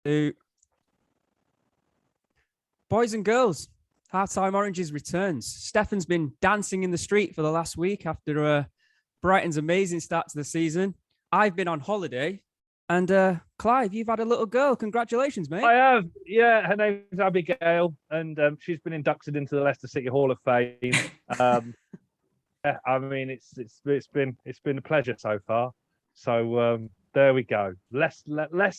2. Boys and girls, Halftime Oranges returns. Stefan's been dancing in the street for the last week after Brighton's amazing start to the season. I've been on holiday. And Clive, you've had a little girl. Congratulations, mate. I have. Yeah, her name's Abigail, and she's been inducted into the Leicester City Hall of Fame. Yeah, I mean, it's been a pleasure so far. So there we go. Less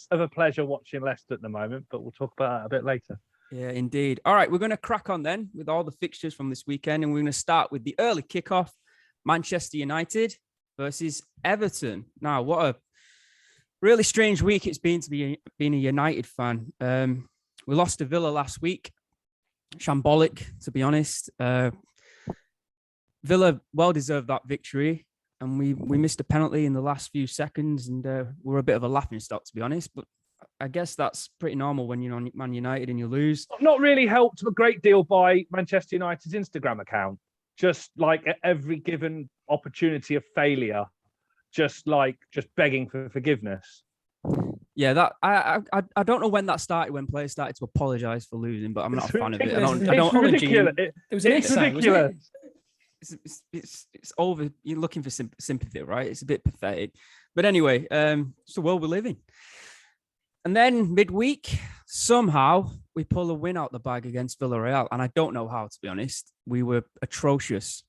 of a pleasure watching Leicester at the moment, but we'll talk about that a bit later. Yeah, indeed. All right, we're going to crack on then with all the fixtures from this weekend, and we're going to start with the early kickoff: Manchester United versus Everton. Now, what a really strange week it's been to be being a United fan. We lost to Villa last week. Shambolic, to be honest. Villa well deserved that victory, and we missed a penalty in the last few seconds, and we're a bit of a laughing stock, to be honest. But I guess that's pretty normal when you're on Man United and you lose. Not really helped a great deal by Manchester United's Instagram account. Just like at every given opportunity of failure, just begging for forgiveness. Yeah, that I don't know when that started, when players started to apologise for losing, but I'm not a fan of it. It's ridiculous. It was ridiculous. It's over. You're looking for sympathy, right? It's a bit pathetic. But anyway, it's the world we live in. And then midweek, somehow we pull a win out the bag against Villarreal, and I don't know how, to be honest. We were atrocious.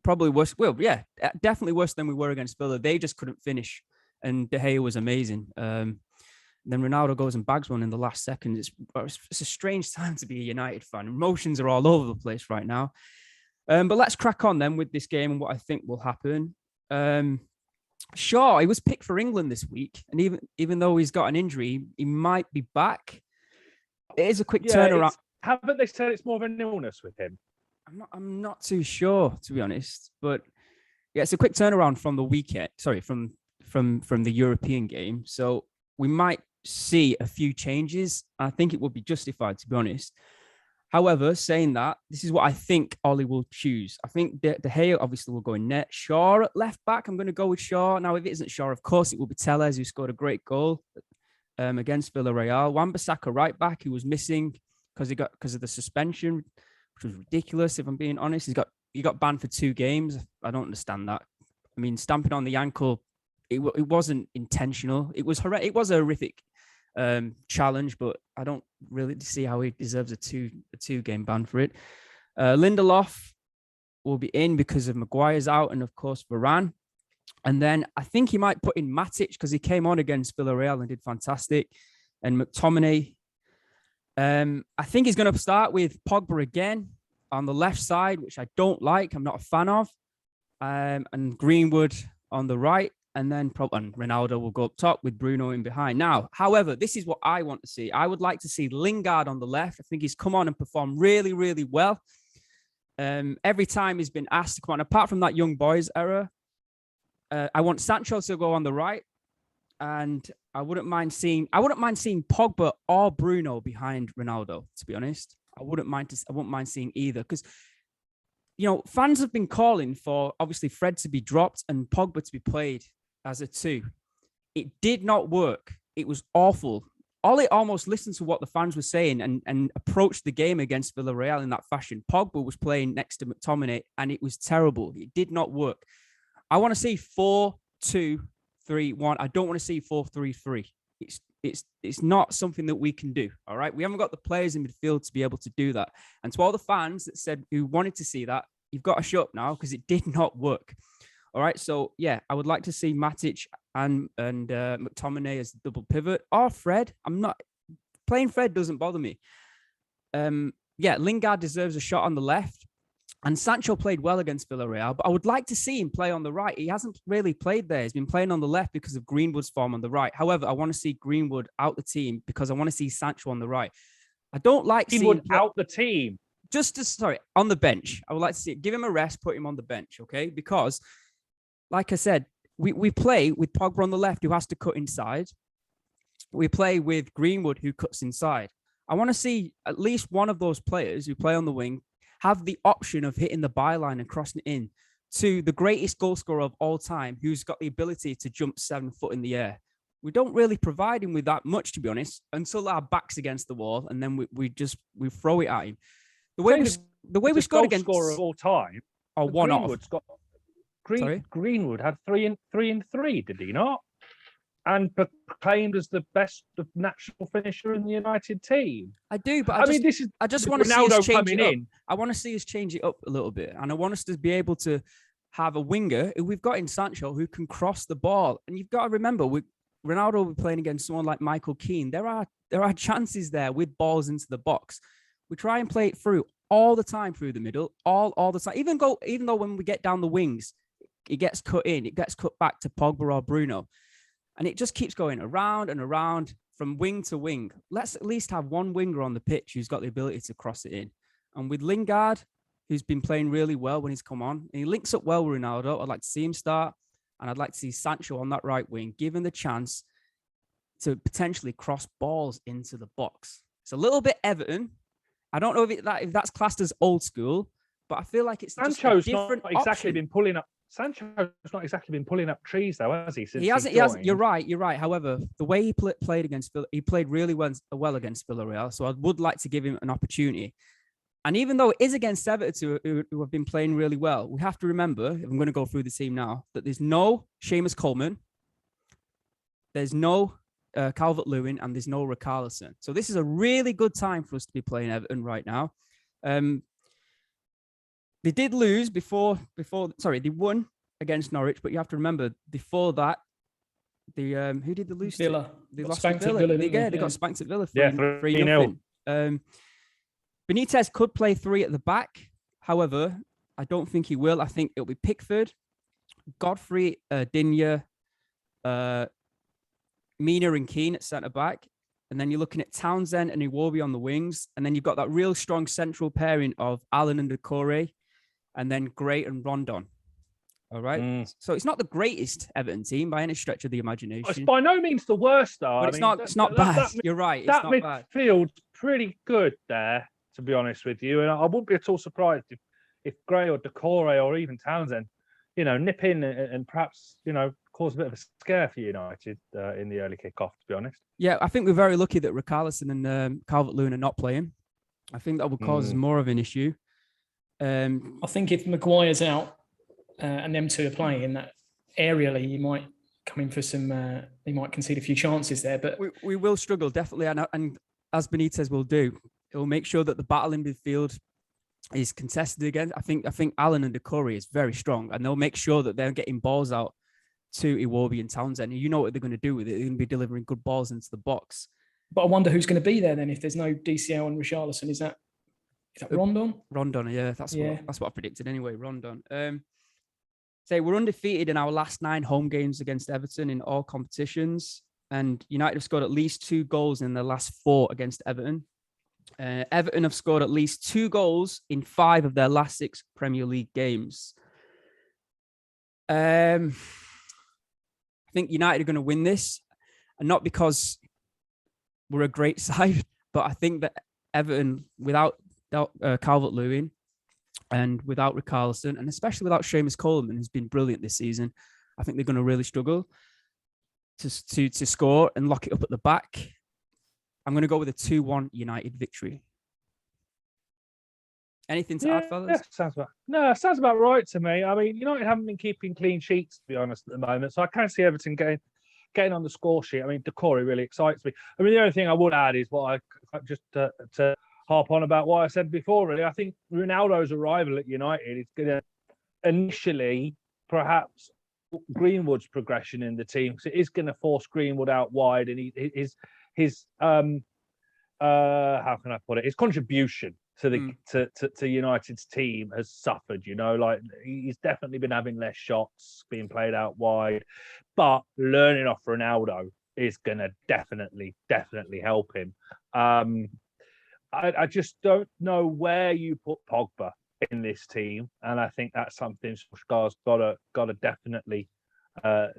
Probably worse. Well, yeah, definitely worse than we were against Villa. They just couldn't finish, and De Gea was amazing. Then Ronaldo goes and bags one in the last second. It's a strange time to be a United fan. Emotions are all over the place right now. But let's crack on then with this game and what I think will happen. Shaw, he was picked for England this week, and even though he's got an injury, he might be back. It is a quick turnaround. Haven't they said it's more of an illness with him? I'm not too sure, to be honest. But yeah, it's a quick turnaround from the weekend. Sorry, from the European game. So we might see a few changes. I think it would be justified, to be honest. However, saying that, this is what I think Ollie will choose. I think De Gea obviously will go in net. Shaw at left back, I'm going to go with Shaw. Now, if it isn't Shaw, of course, it will be Tellez, who scored a great goal against Villarreal. Wan-Bissaka right back, who was missing because of the suspension, which was ridiculous, if I'm being honest. He got banned for 2 games. I don't understand that. I mean, stamping on the ankle, it wasn't intentional. It was a horrific challenge, but I don't really see how he deserves a two game ban for it. Lindelof will be in because of Maguire's out, and of course Varane. And then I think he might put in Matic because he came on against Villarreal and did fantastic. And McTominay, I think he's going to start with Pogba again on the left side, which I don't like. I'm not a fan of. And Greenwood on the right. And then Ronaldo will go up top with Bruno in behind. Now, however, this is what I want to see. I would like to see Lingard on the left. I think he's come on and performed really, really well. Every time he's been asked to come on, apart from that young boys era, I want Sancho to go on the right. And I wouldn't mind seeing Pogba or Bruno behind Ronaldo, to be honest. I wouldn't mind seeing either, because fans have been calling for obviously Fred to be dropped and Pogba to be played as a 2. It did not work. It was awful. Ollie almost listened to what the fans were saying and approached the game against Villarreal in that fashion. Pogba was playing next to McTominay, and it was terrible. It did not work. I want to see 4-2-3-1. I don't want to see 4-3-3. It's not something that we can do. All right, we haven't got the players in midfield to be able to do that. And to all the fans that said who wanted to see that, you've got to shut up now, because it did not work. All right, so yeah, I would like to see Matic and McTominay as double pivot, or Fred. I'm not playing Fred, doesn't bother me. Lingard deserves a shot on the left, and Sancho played well against Villarreal, but I would like to see him play on the right. He hasn't really played there. He's been playing on the left because of Greenwood's form on the right. However, I want to see Greenwood out the team because I want to see Sancho on the right. I don't like Greenwood out the team. On the bench. I would like to see it. Give him a rest, put him on the bench, okay? Because, like I said, we play with Pogba on the left, who has to cut inside. We play with Greenwood, who cuts inside. I want to see at least one of those players who play on the wing have the option of hitting the byline and crossing it in to the greatest goal scorer of all time, who's got the ability to jump 7 foot in the air. we don't really provide him with that much, to be honest, until our back's against the wall, and then we throw it at him. The way we scored against scorer of all time, or one off. Greenwood had 3 and 3, did he not? And proclaimed as the best natural finisher in the United team. I do, but I just want to see us change it up. I want to see us change it up a little bit, and I want us to be able to have a winger who we've got in Sancho who can cross the ball. And you've got to remember, Ronaldo will be playing against someone like Michael Keane. There are chances there with balls into the box. We try and play it through all the time through the middle, all the time. Even though when we get down the wings, it gets cut in, it gets cut back to Pogba or Bruno. And it just keeps going around and around from wing to wing. Let's at least have one winger on the pitch who's got the ability to cross it in. And with Lingard, who's been playing really well when he's come on, and he links up well with Ronaldo, I'd like to see him start. And I'd like to see Sancho on that right wing, given the chance to potentially cross balls into the box. It's a little bit Everton. I don't know if that's classed as old school, but I feel like it's Sancho's just a different not exactly option. been pulling up. Sancho's not exactly been pulling up trees, though, has he? He hasn't. You're right. However, the way he played against he played really well against Villarreal. So I would like to give him an opportunity. And even though it is against Everton, who have been playing really well, we have to remember, if I'm going to go through the team now, that there's no Seamus Coleman, there's no Calvert-Lewin, and there's no Richarlison. So this is a really good time for us to be playing Everton right now. They did lose they won against Norwich, but you have to remember, before that, who did they lose Villa. to? They lost to Villa. They got spanked at Villa 3-0. Benitez could play 3 at the back. However, I don't think he will. I think it'll be Pickford, Godfrey, Digne, Mina and Keane at centre-back. And then you're looking at Townsend and Iwobi on the wings. And then you've got that real strong central pairing of Allen and Decore, and then Gray and Rondon. All right. So it's not the greatest Everton team by any stretch of the imagination. It's by no means the worst, though. But it's not bad. You're right. It's not bad. That midfield's pretty good there, to be honest with you. And I wouldn't be at all surprised if Gray or Decore or even Townsend, nip in and perhaps, cause a bit of a scare for United in the early kick-off, to be honest. Yeah, I think we're very lucky that Richarlison and Calvert-Lewin are not playing. I think that would cause more of an issue. I think if Maguire's out and them two are playing, that aerially you might come in for some, they might concede a few chances there. But we will struggle, definitely. And as Benitez will do, it will make sure that the battle in midfield is contested again. I think Allen and Decore is very strong, and they'll make sure that they're getting balls out to Iwobi and Townsend. And you know what they're going to do with it. They're going to be delivering good balls into the box. But I wonder who's going to be there then if there's no DCL and Richarlison. Is that Rondon? Rondon, yeah. That's what I predicted anyway, Rondon. We're undefeated in our last 9 home games against Everton in all competitions. And United have scored at least 2 goals in the last 4 against Everton. Everton have scored at least 2 goals in 5 of their last 6 Premier League games. I think United are going to win this, and not because we're a great side, but I think that Everton, without Calvert-Lewin and without Richarlison, and especially without Seamus Coleman, who's been brilliant this season, I think they're going to really struggle to score and lock it up at the back. I'm going to go with a 2-1 United victory. Anything to add, fellas? Yeah, sounds about right to me. I mean, United haven't been keeping clean sheets, to be honest, at the moment. So I can see Everton getting on the score sheet. I mean, Decore really excites me. I mean, the only thing I would add is what I just to harp on about what I said before, really. I think Ronaldo's arrival at United is going to initially perhaps Greenwood's progression in the team, because it is going to force Greenwood out wide, and his how can I put it? His contribution to the to United's team has suffered. Like he's definitely been having less shots, being played out wide, but learning off Ronaldo is going to definitely help him. I just don't know where you put Pogba in this team, and I think that's something Solskjaer's got to definitely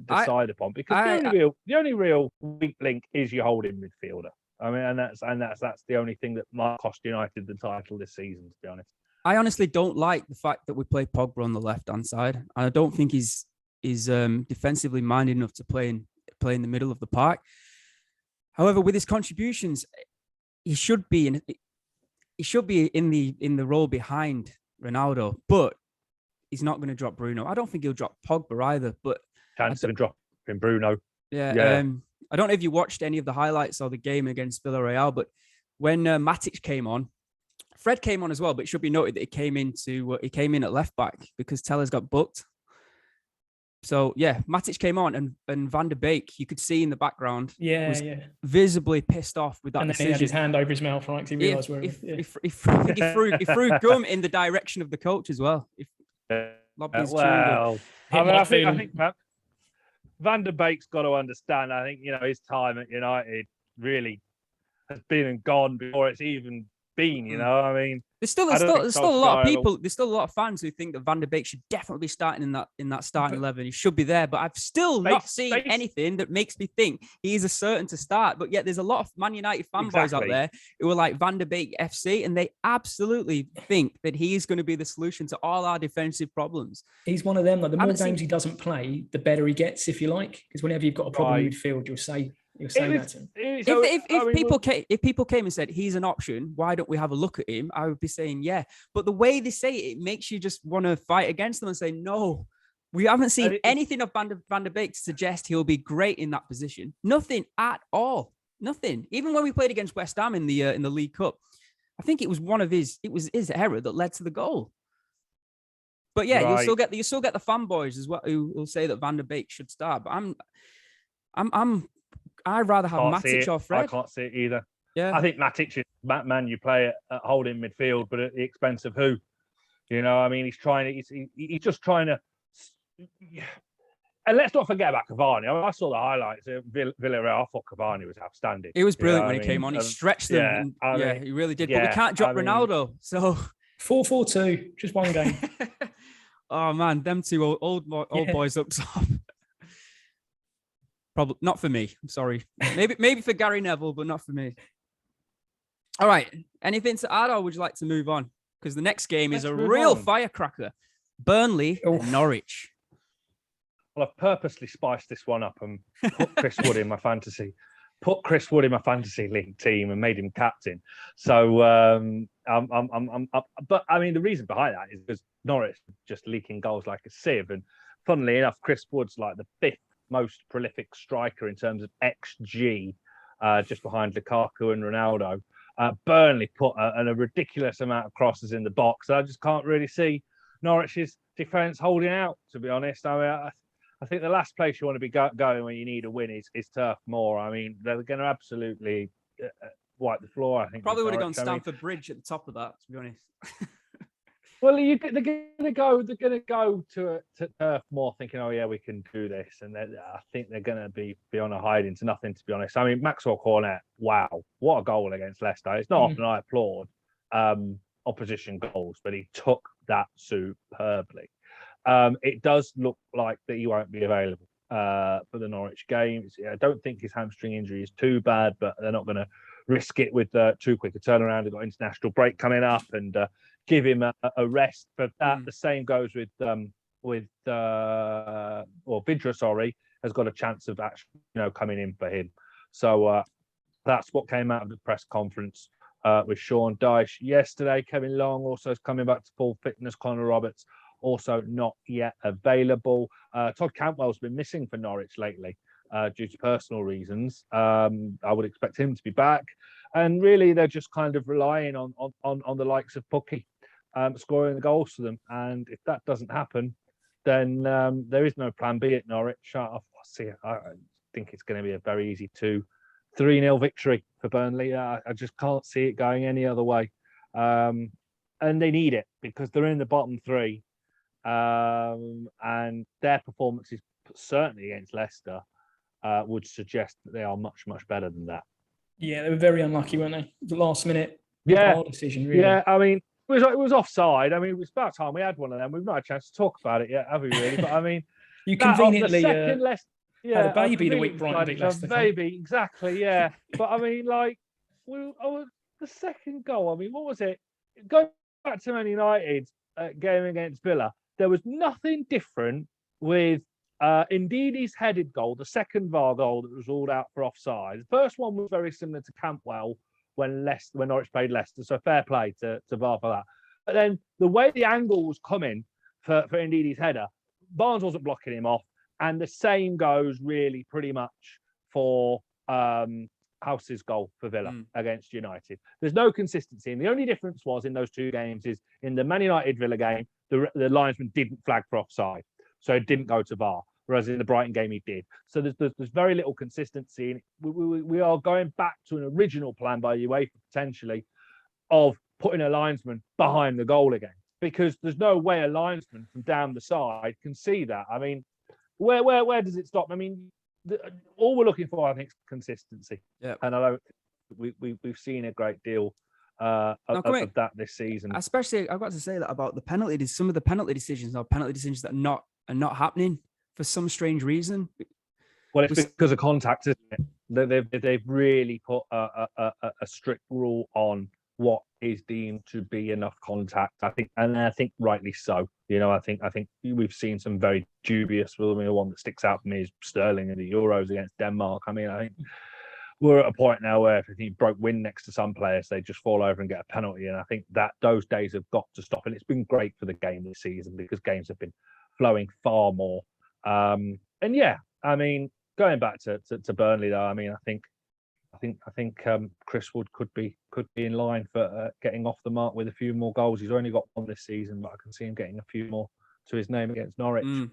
decide upon, because the only real weak link is your holding midfielder. I mean, and that's the only thing that might cost United the title this season, to be honest. I honestly don't like the fact that we play Pogba on the left-hand side. I don't think he's defensively minded enough to play play in the middle of the park. However, with his contributions, he should be in the role behind Ronaldo, but he's not going to drop Bruno. I don't think he'll drop Pogba either, but chance of dropping Bruno. Yeah. I don't know if you watched any of the highlights of the game against Villarreal, but when Matic came on, Fred came on as well, but it should be noted that he came in at left back because Tellers got booked. So yeah, Matic came on and Van der Beek, you could see in the background, was visibly pissed off with that and then decision. He had his hand over his mouth, right? Because he realised where he threw gum in the direction of the coach as well. I think Van der Beek's got to understand. I think his time at United really has been and gone before it's even been. I mean, there's still a lot of people. There's still a lot of fans who think that Van der Beek should definitely be starting in that starting 11. He should be there, but I've still not seen anything that makes me think he is a certain to start. But yet, there's a lot of Man United fanboys out there who are like Van der Beek FC, and they absolutely think that he is going to be the solution to all our defensive problems. He's one of them. Like the more games he doesn't play, the better he gets, if you like. Because whenever you've got a problem in midfield, you'll say that to him. If people came and said he's an option, why don't we have a look at him? I would be saying yeah. But the way they say it makes you just want to fight against them and say no. We haven't seen anything of Van der Beek to suggest he'll be great in that position. Nothing at all. Nothing. Even when we played against West Ham in the League Cup, I think it was his error that led to the goal. But yeah, you'll still get the fanboys as well who will say that Van der Beek should start. But I'd rather have Matic or Fred. I can't see it either. Yeah, I think Matic is Man. You play at holding midfield, but at the expense of who? I mean, he's just trying to. And let's not forget about Cavani. I saw the highlights of Villarreal. I thought Cavani was outstanding. He was brilliant when he came on. He stretched them. He really did. But we can't drop Ronaldo. So 4-4-2, just one game. Oh man, them two old boys up top. Probably not for me. I'm sorry. Maybe for Gary Neville, but not for me. All right. Anything to add, or would you like to move on? Because the next game is a real firecracker. Burnley and Norwich. Well, I've purposely spiced this one up and put Chris Wood in my fantasy. Put Chris Wood in my fantasy league team and made him captain. So, but I mean, the reason behind that is because Norwich just leaking goals like a sieve. And funnily enough, Chris Wood's like the fifth most prolific striker in terms of XG, just behind Lukaku and Ronaldo. Burnley put a ridiculous amount of crosses in the box. I just can't really see Norwich's defence holding out, to be honest. I mean, I think the last place you want to be going when you need a win is Turf Moor. I mean, they're going to absolutely wipe the floor, I think. Probably would have gone Stamford Bridge at the top of that, to be honest. Well, they're going to go to Turf Moor thinking, oh yeah, we can do this, and I think they're going to be on a hide into nothing, to be honest. I mean, Maxwell Cornet, wow, what a goal against Leicester! It's not often I applaud opposition goals, but he took that superbly. It does look like that he won't be available for the Norwich game. I don't think his hamstring injury is too bad, but they're not going to risk it with too quick a turnaround. They've got international break coming up, and give him a rest for that. The same goes with Vidra, sorry, has got a chance of actually coming in for him. So that's what came out of the press conference with Sean Dyche yesterday. Kevin Long also is coming back to full fitness. Connor Roberts also not yet available. Todd Cantwell's been missing for Norwich lately due to personal reasons. I would expect him to be back. And really, they're just kind of relying on the likes of Pukki scoring the goals for them. And if that doesn't happen, then there is no plan B at Norwich. I think it's going to be a very easy 3-0 victory for Burnley. I just can't see it going any other way. And they need it because they're in the bottom three. And their performances, certainly against Leicester, would suggest that they are much, much better than that. Yeah, they were very unlucky, weren't they? The last minute decision, really. Yeah, I mean, it was offside. I mean, it was about time we had one of them. We've not had a chance to talk about it yet, have we, really? But I mean, you conveniently had a baby the week Brighton beat Leicester. Baby, exactly, yeah. But I mean, like, the second goal, I mean, what was it? Going back to Man United game against Villa, there was nothing different with Ndidi's headed goal, the second VAR goal that was ruled out for offside. The first one was very similar to Campwell when Norwich played Leicester, so fair play to VAR for that. But then the way the angle was coming for Ndidi's header, Barnes wasn't blocking him off, and the same goes really pretty much for House's goal for Villa against United. There's no consistency, and the only difference was in those two games is in the Man United Villa game, the linesman didn't flag for offside, so it didn't go to VAR. Whereas in the Brighton game, he did. So there's very little consistency. And we are going back to an original plan by UEFA potentially of putting a linesman behind the goal again, because there's no way a linesman from down the side can see that. I mean, where does it stop? I mean, all we're looking for, I think, is consistency. Yeah. And I don't. We've seen a great deal of that this season. Especially, I've got to say that about the penalties. Some of the penalty decisions are penalty decisions that are not happening for some strange reason. Well, it's because of contact, isn't it? They've really put a strict rule on what is deemed to be enough contact. I think rightly so. You know, I think we've seen some very dubious. Well, I mean, the one that sticks out for me is Sterling in the Euros against Denmark. I mean, I think we're at a point now where if he broke wind next to some players, they just fall over and get a penalty. And I think that those days have got to stop. And it's been great for the game this season because games have been flowing far more. And yeah, I mean, going back to Burnley though, I mean, I think Chris Wood could be in line for getting off the mark with a few more goals. He's only got one this season, but I can see him getting a few more to his name against Norwich.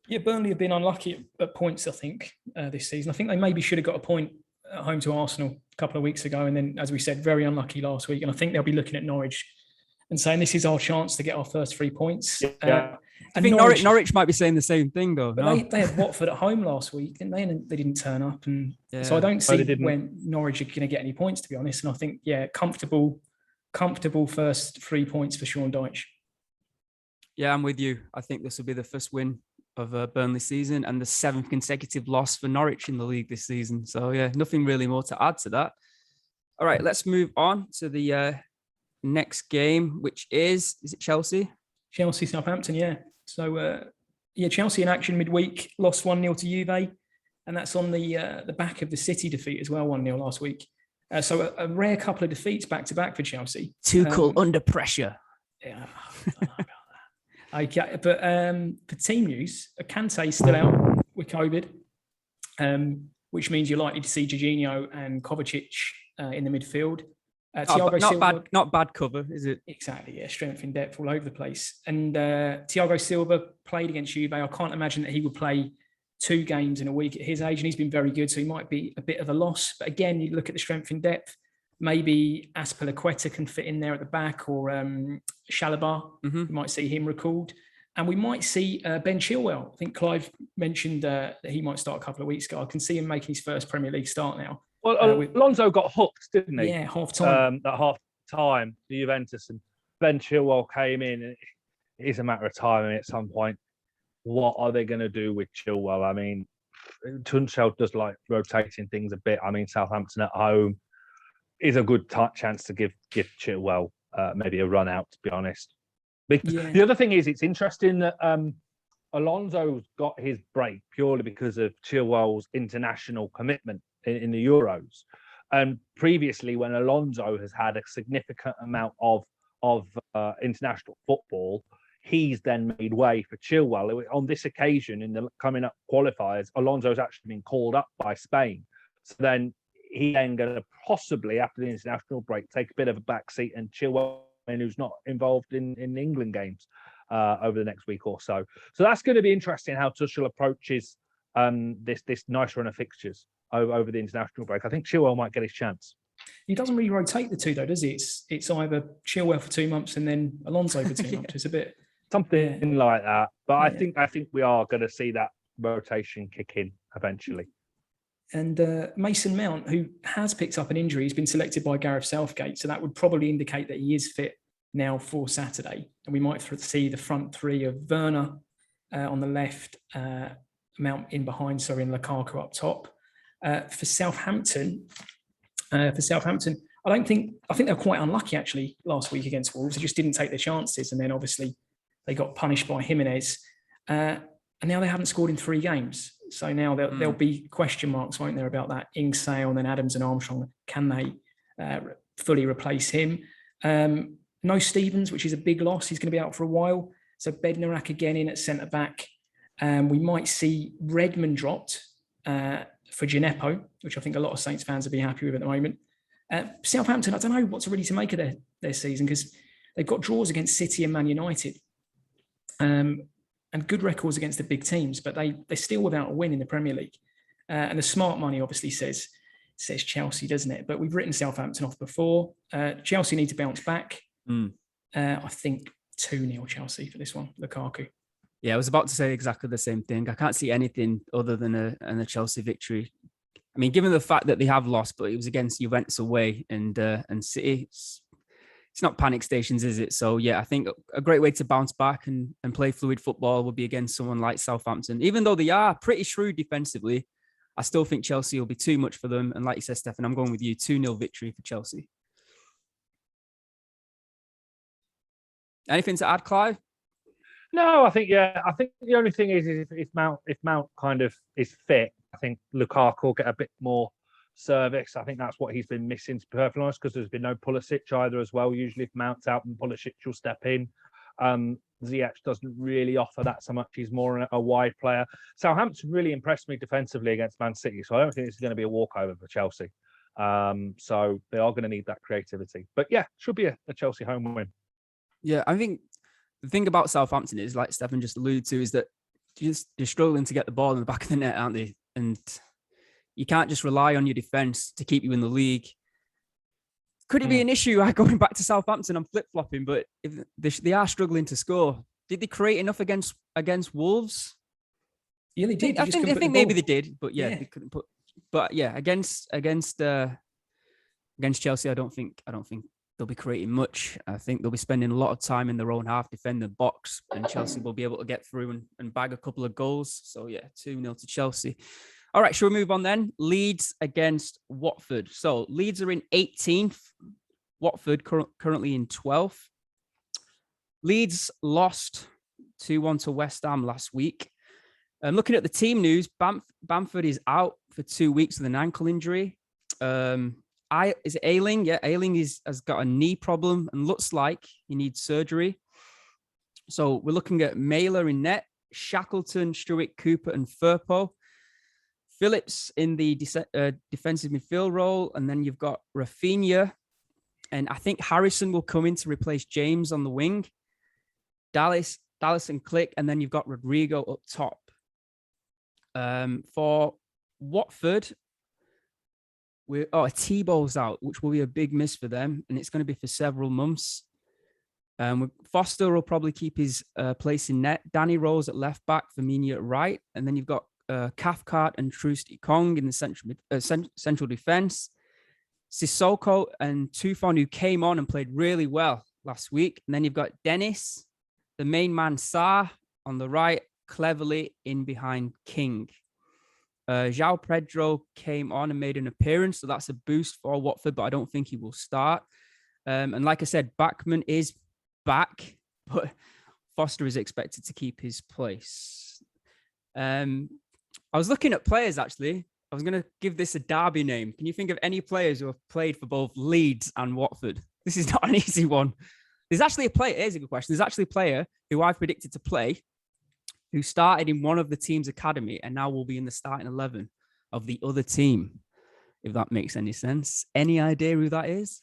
Yeah, Burnley have been unlucky at points, I think, this season. I think they maybe should have got a point at home to Arsenal a couple of weeks ago, and then, as we said, very unlucky last week. And I think they'll be looking at Norwich and saying this is our chance to get our first 3 points. Yeah. I think Norwich might be saying the same thing, though. But they had Watford at home last week, didn't they? And they didn't turn up. And so I don't see when Norwich are going to get any points, to be honest. And I think, comfortable first 3 points for Sean Dyche. Yeah, I'm with you. I think this will be the first win of Burnley season and the 7th consecutive loss for Norwich in the league this season. So, yeah, nothing really more to add to that. All right, let's move on to the next game, which is it Chelsea? Chelsea, Southampton, yeah. So, Chelsea in action midweek, lost 1-0 to Juve, and that's on the back of the City defeat as well, 1-0 last week. So a rare couple of defeats back-to-back for Chelsea. Tuchel under pressure. Yeah, I don't know about that. Okay, but for team news, Kante's still out with COVID, which means you're likely to see Jorginho and Kovacic in the midfield. Not bad cover, is it? Exactly, yeah. Strength in depth all over the place. And Thiago Silva played against Juve. I can't imagine that he would play 2 games in a week at his age, and he's been very good, so he might be a bit of a loss. But again, you look at the strength in depth, maybe Azpilicueta can fit in there at the back, or Chalobah. You might see him recalled. And we might see Ben Chilwell. I think Clive mentioned that he might start a couple of weeks ago. I can see him making his first Premier League start now. Well, Alonso got hooked, didn't he? Yeah, half-time. At half-time, the Juventus, and Ben Chilwell came in. And it is a matter of time. And at some point, what are they going to do with Chilwell? I mean, Tuchel does like rotating things a bit. I mean, Southampton at home is a good chance to give Chilwell maybe a run out, to be honest. The other thing is, it's interesting that Alonso's got his break purely because of Chilwell's international commitment in the Euros. And previously, when Alonso has had a significant amount of international football, he's then made way for Chilwell. On this occasion, in the coming up qualifiers, Alonso's actually been called up by Spain. So then he then going to possibly, after the international break, take a bit of a backseat, and Chilwell, who's not involved in England games over the next week or so. So that's going to be interesting how Tuchel approaches this nice run of fixtures over the international break. I think Chilwell might get his chance. He doesn't really rotate the two, though, does he? It's either Chilwell for 2 months and then Alonso for 2 months. It's a bit something like that. But I think we are going to see that rotation kick in eventually. And Mason Mount, who has picked up an injury, has been selected by Gareth Southgate, so that would probably indicate that he is fit now for Saturday. And we might see the front three of Werner on the left, Mount in behind, and Lukaku up top. For Southampton, I think they were quite unlucky actually last week against Wolves. They just didn't take their chances, and then obviously they got punished by Jimenez. And now they haven't scored in 3 games. So now there'll be question marks, won't there, about that. Ings-Sale and then Adams and Armstrong. Can they fully replace him? No Stevens, which is a big loss. He's going to be out for a while. So Bednarak again in at centre-back. We might see Redmond dropped for Gineppo, which I think a lot of Saints fans will be happy with at the moment. Southampton, I don't know what's really to make of their season, because they've got draws against City and Man United. And good records against the big teams, but they're still without a win in the Premier League. And the smart money obviously says Chelsea, doesn't it? But we've written Southampton off before. Chelsea need to bounce back. I think 2-0 Chelsea for this one, Lukaku. Yeah, I was about to say exactly the same thing. I can't see anything other than a Chelsea victory. I mean, given the fact that they have lost, but it was against Juventus away and City, it's not panic stations, is it? So, yeah, I think a great way to bounce back and play fluid football would be against someone like Southampton. Even though they are pretty shrewd defensively, I still think Chelsea will be too much for them. And like you said, Stefan, I'm going with you, 2-0 victory for Chelsea. Anything to add, Clive? No, I think the only thing is if Mount kind of is fit, I think Lukaku will get a bit more service. I think that's what he's been missing, to be perfectly honest, because there's been no Pulisic either as well. Usually if Mount's out and Pulisic will step in. Ziyech doesn't really offer that so much. He's more a wide player. Southampton really impressed me defensively against Man City, so I don't think this is going to be a walkover for Chelsea. So they are going to need that creativity. But yeah, should be a Chelsea home win. Yeah, I think the thing about Southampton is, like Stefan just alluded to, is that they're struggling to get the ball in the back of the net, aren't they? And you can't just rely on your defense to keep you in the league. Could it be an issue going back to Southampton? I'm flip-flopping, but if they are struggling to score. Did they create enough against Wolves? Yeah, they did. I think maybe they did, but yeah, they couldn't put. But yeah, against Chelsea, I don't think they'll be creating much. I think they'll be spending a lot of time in their own half defending the box, and Chelsea will be able to get through and bag a couple of goals. So yeah, 2-0 to Chelsea. All right, shall we move on then? Leeds against Watford. So Leeds are in 18th. Watford currently in 12th. Leeds lost 2-1 to West Ham last week. Looking at the team news, Bamford is out for 2 weeks with an ankle injury. Is it Ayling? Yeah, Ayling has got a knee problem and looks like he needs surgery. So we're looking at Mailer in net, Shackleton, Stewart, Cooper, and Firpo. Phillips in the defensive midfield role, and then you've got Rafinha, and I think Harrison will come in to replace James on the wing. Dallas and Click, and then you've got Rodrigo up top. For Watford, Tebow's out, which will be a big miss for them, and it's going to be for several months. Foster will probably keep his place in net. Danny Rose at left back, Firmino at right, and then you've got Cathcart and Trusty Kong in the central defense. Sissoko and Tufon, who came on and played really well last week. And then you've got Dennis, the main man, Sarr on the right, cleverly in behind King. João Pedro came on and made an appearance, so that's a boost for Watford, but I don't think he will start. And like I said, Bachmann is back, but Foster is expected to keep his place. I was looking at players, actually. I was going to give this a derby name. Can you think of any players who have played for both Leeds and Watford? This is not an easy one. There's actually a player. Here's a good question. There's actually a player who I've predicted to play who started in one of the team's academy and now will be in the starting 11 of the other team, if that makes any sense. Any idea who that is?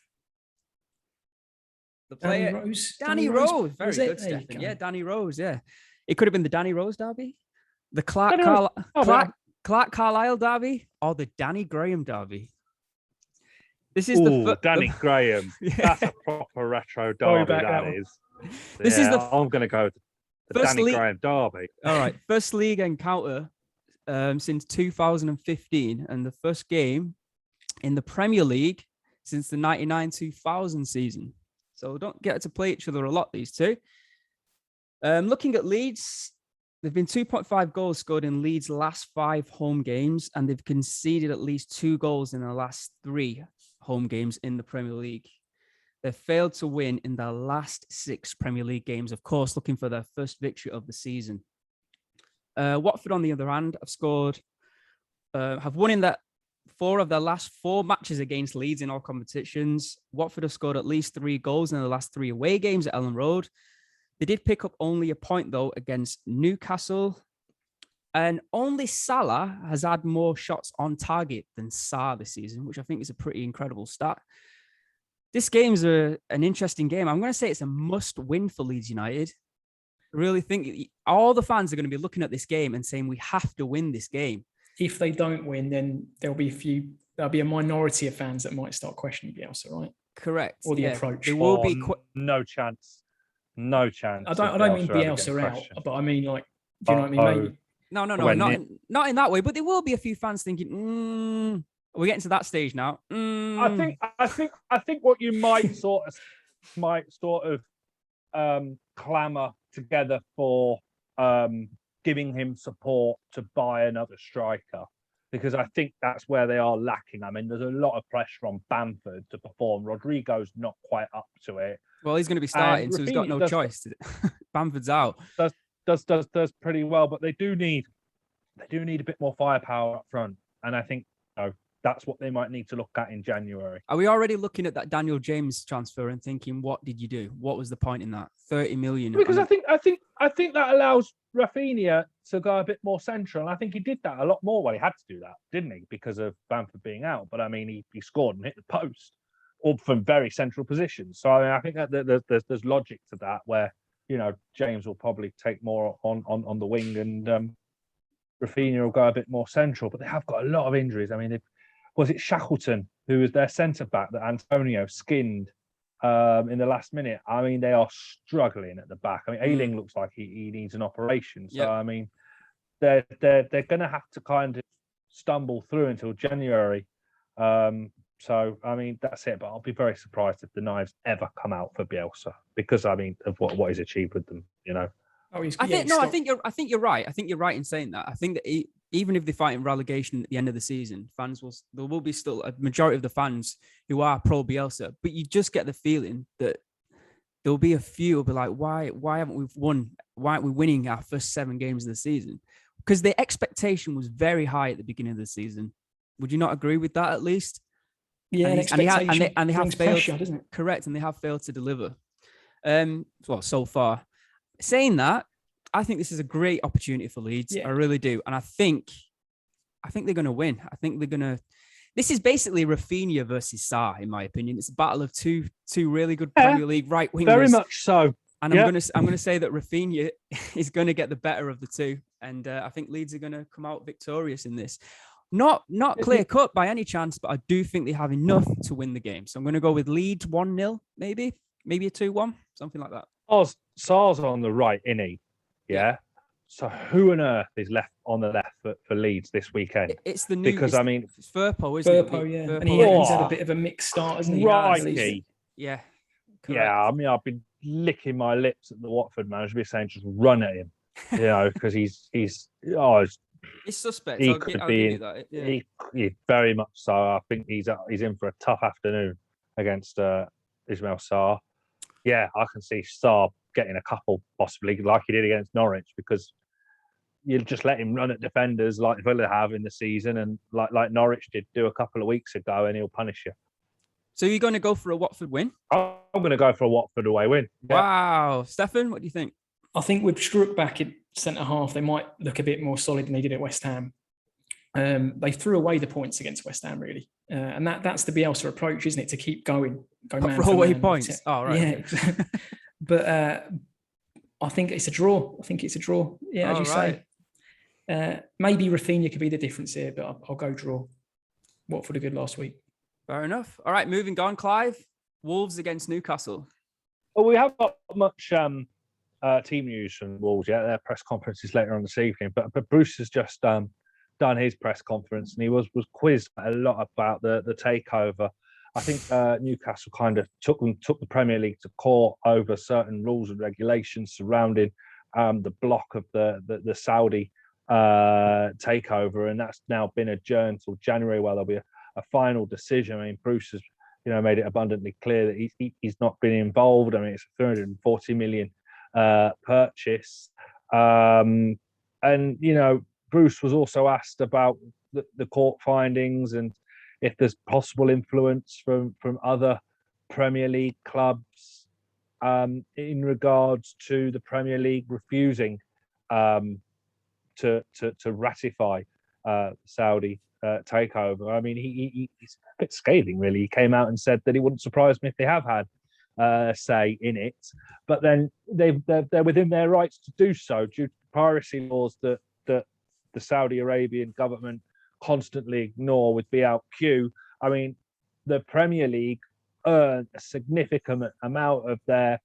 The player, Danny Rose. Danny Rose. Very good, Stefan. Yeah, Danny Rose. Yeah. It could have been the Danny Rose derby, the Clark Carlisle derby, or the Danny Graham derby. This is Danny Graham. Yeah. That's a proper retro derby. I'm going to go with the Danny Graham derby. All right. First league encounter since 2015, and the first game in the Premier League since the 99-2000 season. So don't get to play each other a lot, these two. Looking at Leeds, there've been 2.5 goals scored in Leeds' last 5 home games, and they've conceded at least 2 goals in the last 3 home games in the Premier League. They've failed to win in their last 6 Premier League games, of course, looking for their first victory of the season. Watford, on the other hand, have won in that 4 of their last 4 matches against Leeds in all competitions. Watford have scored at least 3 goals in the last 3 away games at Ellen Road. They did pick up only a point, though, against Newcastle. And only Salah has had more shots on target than Sarr this season, which I think is a pretty incredible stat. This game's an interesting game. I'm going to say it's a must-win for Leeds United. I really think all the fans are going to be looking at this game and saying we have to win this game. If they don't win, then there'll be a minority of fans that might start questioning Bielsa, right? Correct. Or the approach. There will be no chance. No chance. I don't mean Bielsa out, but I mean, like, do you know what I mean? Maybe. No, not in that way. But there will be a few fans thinking, we're getting to that stage now. I think what you might sort of clamour together for giving him support to buy another striker, because I think that's where they are lacking. I mean, there's a lot of pressure on Bamford to perform. Rodrigo's not quite up to it. Well, he's going to be starting, so he's got no choice. Bamford's out. Does pretty well, but they do need a bit more firepower up front, and I think that's what they might need to look at in January. Are we already looking at that Daniel James transfer and thinking, what did you do? What was the point in that? 30 million. Because I think that allows Rafinha to go a bit more central, and I think he did that a lot more. Well, he had to do that, didn't he, because of Bamford being out? But I mean, he scored and hit the post, all from very central positions. So I mean, I think that there's logic to that, where James will probably take more on the wing, and Rafinha will go a bit more central. But they have got a lot of injuries. I mean, was it Shackleton who was their centre back that Antonio skinned in the last minute? I mean, they are struggling at the back. I mean, Ayling looks like he needs an operation. So I mean, they're going to have to kind of stumble through until January. So I mean, that's it. But I'll be very surprised if the knives ever come out for Bielsa, because I mean of what he's achieved with them. I think you're right. I think you're right in saying that. I think that even if they fight in relegation at the end of the season, there will be still a majority of the fans who are pro Bielsa. But you just get the feeling that there'll be a few who'll be like, why haven't we won? Why aren't we winning our first 7 games of the season? Because the expectation was very high at the beginning of the season. Would you not agree with that at least? Yeah, and they have failed. Pressure, doesn't it? Correct, and they have failed to deliver. Well, so far. Saying that, I think this is a great opportunity for Leeds. Yeah. I really do, and I think they're going to win. I think they're going to. This is basically Rafinha versus Sarr, in my opinion. It's a battle of two really good Premier League right wingers. Very much so. And I'm going to say that Rafinha is going to get the better of the two, and I think Leeds are going to come out victorious in this. Not clear cut by any chance, but I do think they have enough to win the game. So I'm going to go with Leeds 1-0, maybe a 2-1, something like that. Sarr's on the right, isn't he? Yeah. So who on earth is left on the left for Leeds this weekend? It's the new. Because it's Firpo, isn't it? Firpo, yeah. Firpo. And he's had a bit of a mixed start, hasn't he? Right. Yeah. Correct. Yeah. I mean, I've been licking my lips at the Watford manager, be saying just run at him, because he's suspect. He I'll give you that. Yeah. He very much so. I think he's in for a tough afternoon against Ismail Sarr. Yeah, I can see Sarr getting a couple, possibly, like he did against Norwich, because you just let him run at defenders like Villa have in the season, and like Norwich did do a couple of weeks ago, and he'll punish you. So you're going to go for a Watford win? I'm going to go for a Watford away win. Yeah. Wow. Stefan, what do you think? I think with Struck back at centre-half, they might look a bit more solid than they did at West Ham. They threw away the points against West Ham, really. And that's the Bielsa approach, isn't it? To keep going man throw away man. Points. Oh, right. Yeah. But I think it's a draw. Yeah, as you say. Maybe Rafinha could be the difference here, but I'll go draw. Watford are good last week. Fair enough. All right, moving on, Clive. Wolves against Newcastle. Well, we haven't got much team news from Wolves yet. Their press conferences later on this evening. But Bruce has just done his press conference, and he was quizzed a lot about the takeover. I think Newcastle kind of took the Premier League to court over certain rules and regulations surrounding the block of the Saudi takeover, and that's now been adjourned till January, where there'll be a final decision. I mean, Bruce has made it abundantly clear that he's not been involved. I mean, it's a 340 million purchase. Bruce was also asked about the court findings and if there's possible influence from other Premier League clubs in regards to the Premier League refusing to ratify Saudi takeover. I mean, he's a bit scathing, really. He came out and said that it wouldn't surprise me if they have had say in it, but then they're within their rights to do so due to piracy laws that the Saudi Arabian government constantly ignore with BLQ. I mean, the Premier League earn a significant amount of their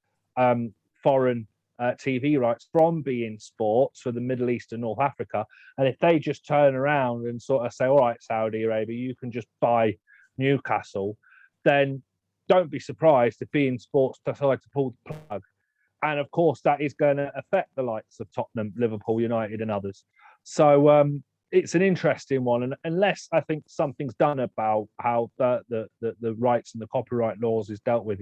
foreign TV rights from beIN Sports for the Middle East and North Africa. And if they just turn around and sort of say, all right, Saudi Arabia, you can just buy Newcastle, then don't be surprised if beIN Sports decide to pull the plug. And of course, that is going to affect the likes of Tottenham, Liverpool, United, and others. So it's an interesting one. And unless I think something's done about how the rights and the copyright laws is dealt with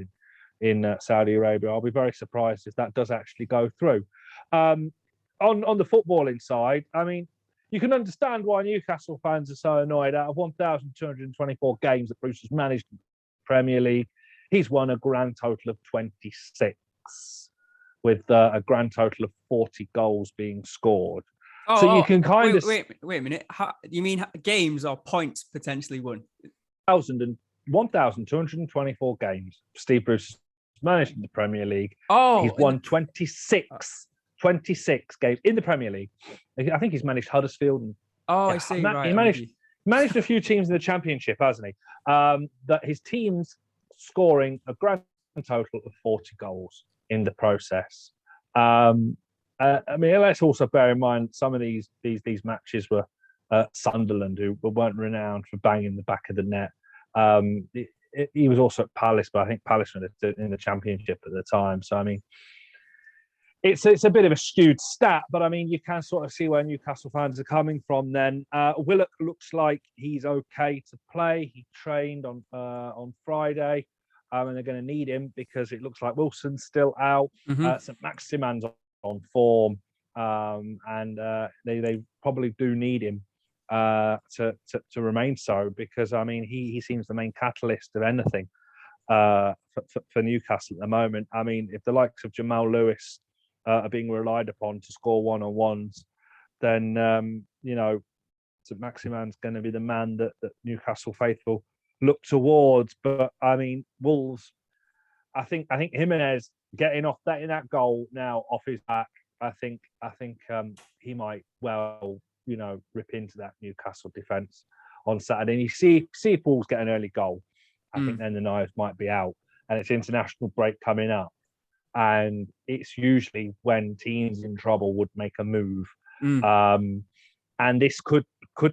in Saudi Arabia, I'll be very surprised if that does actually go through. On the footballing side, I mean, you can understand why Newcastle fans are so annoyed. Out of 1,224 games that Bruce has managed in the Premier League, he's won a grand total of 26, with a grand total of 40 goals being scored. So you can kind of... Wait a minute. You mean games or points potentially won? 1,224 games Steve Bruce managed in the Premier League. He's won 26 games in the Premier League. I think he's managed Huddersfield. And, I see. Right. He managed a few teams in the Championship, hasn't he? That his team's scoring a grand total of 40 goals in the process. I mean, let's also bear in mind some of these matches were Sunderland, who weren't renowned for banging the back of the net. He was also at Palace, but I think Palace were in the Championship at the time. So, I mean, it's a bit of a skewed stat, but I mean, you can sort of see where Newcastle fans are coming from then. Willock looks like he's okay to play. He trained on Friday, and they're going to need him because it looks like Wilson's still out. St. Maximan's on form, and they probably do need him to remain so, because I mean he seems the main catalyst of anything for Newcastle at the moment. I mean, if the likes of Jamal Lewis are being relied upon to score one-on-ones, then St. Maximan's going to be the man that Newcastle faithful look towards. But I mean, Wolves, I think Jimenez getting off that goal now off his back, I think he might well rip into that Newcastle defence on Saturday. And you see if Wolves get an early goal, I think then the knives might be out, and it's international break coming up, and it's usually when teams in trouble would make a move. And this could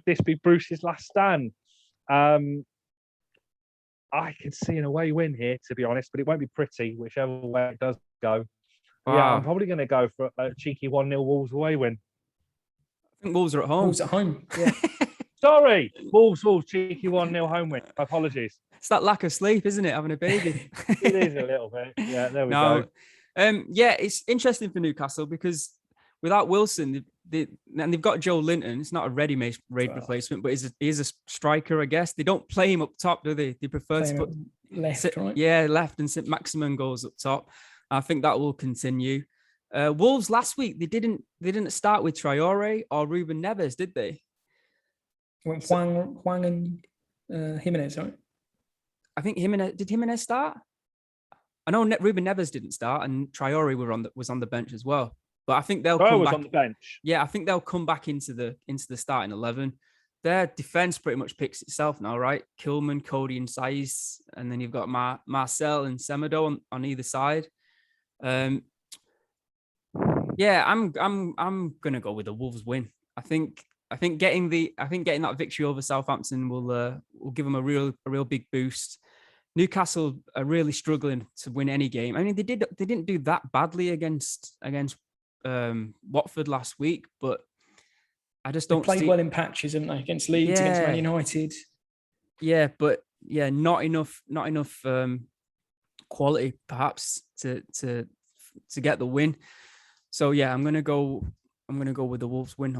this be Bruce's last stand? I could see an away win here, to be honest, but it won't be pretty, whichever way it does go. Wow. Yeah, I'm probably going to go for a cheeky 1-0 Wolves away win. I think Wolves are at home. Wolves at home. Yeah. Sorry, Wolves, cheeky 1-0 home win. Apologies. It's that lack of sleep, isn't it? Having a baby. It is a little bit. Yeah, there we go. Yeah, it's interesting for Newcastle because without Wilson, they've got Joe Linton. It's not a ready-made replacement, but he's a striker, I guess. They don't play him up top, do they? They prefer to put left, right? Yeah, left, and St. Maximin goes up top. I think that will continue. Wolves last week, they didn't start with Traore or Ruben Neves, did they? Huang and Jimenez, right? I think Jimenez start? I know Ruben Neves didn't start, and Traore was on the bench as well. But I think they'll come back on the bench. Yeah, I think they'll come back into the starting 11. Their defense pretty much picks itself now, right? Kilman, Cody, and Saiz, and then you've got Marcel and Semedo on either side. Yeah, I'm gonna go with the Wolves win. I think getting that victory over Southampton will give them a real big boost. Newcastle are really struggling to win any game. I mean, they didn't do that badly against Watford last week, but I just don't. They played well in patches, haven't they? Against Leeds, against Man United. Yeah, but not enough quality perhaps to get the win. So yeah, I'm gonna go I'm going to go with the Wolves win.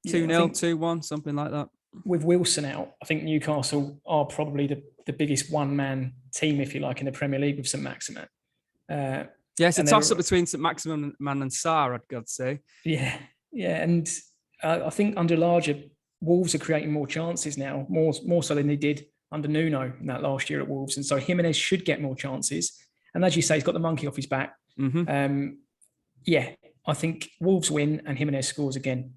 Yeah, 2-0, 2-1, something like that. With Wilson out, I think Newcastle are probably the biggest one-man team, if you like, in the Premier League with St Maximin. Yeah, it's a toss-up between St Maximin and Sarr, I'd say. Yeah, and I think under larger, Wolves are creating more chances now, more so than they did under Nuno in that last year at Wolves. And so Jimenez should get more chances. And as you say, he's got the monkey off his back. Mm-hmm. I think Wolves win and Jimenez scores again.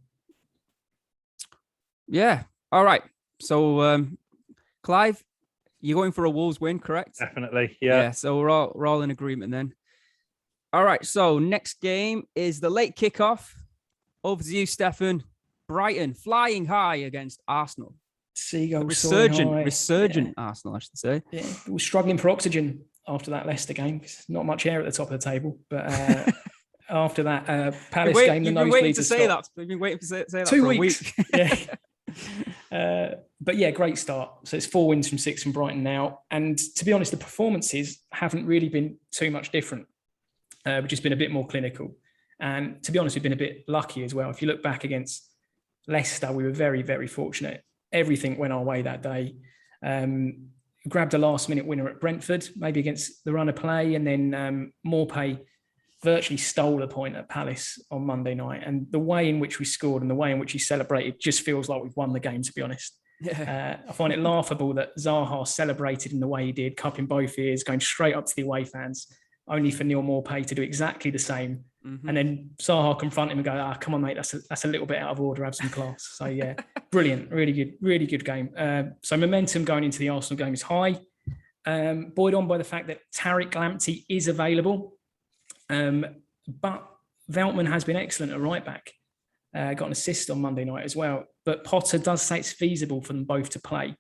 Yeah. All right. So, Clive, you're going for a Wolves win, correct? Definitely. Yeah. So we're all in agreement then. All right. So next game is the late kickoff. Over to you, Stefan. Brighton flying high against Arsenal. Seagull resurgent Arsenal, I should say. Yeah, we're struggling for oxygen after that Leicester game. Not much air at the top of the table, but after that Palace game, the nosebleeds. You've been waiting to say that. We've been waiting to say that 2 for weeks. A week. Yeah. But yeah, great start. So it's 4 wins from 6 from Brighton now. And to be honest, the performances haven't really been too much different. We've just been a bit more clinical. And to be honest, we've been a bit lucky as well. If you look back against Leicester, we were very, very fortunate. Everything went our way that day. Grabbed a last-minute winner at Brentford, maybe against the run of play, and then Maupay virtually stole a point at Palace on Monday night. And the way in which we scored and the way in which he celebrated just feels like we've won the game, to be honest. Yeah. I find it laughable that Zaha celebrated in the way he did, cupping both ears, going straight up to the away fans, only for Neil Maupay to do exactly the same. Mm-hmm. And then Zaha confront him and go, come on, mate, that's a little bit out of order, have some class. So, yeah, brilliant, really good game. So momentum going into the Arsenal game is high. Buoyed on by the fact that Tariq Lamptey is available. But Veltman has been excellent at right back. Got an assist on Monday night as well. But Potter does say it's feasible for them both to play.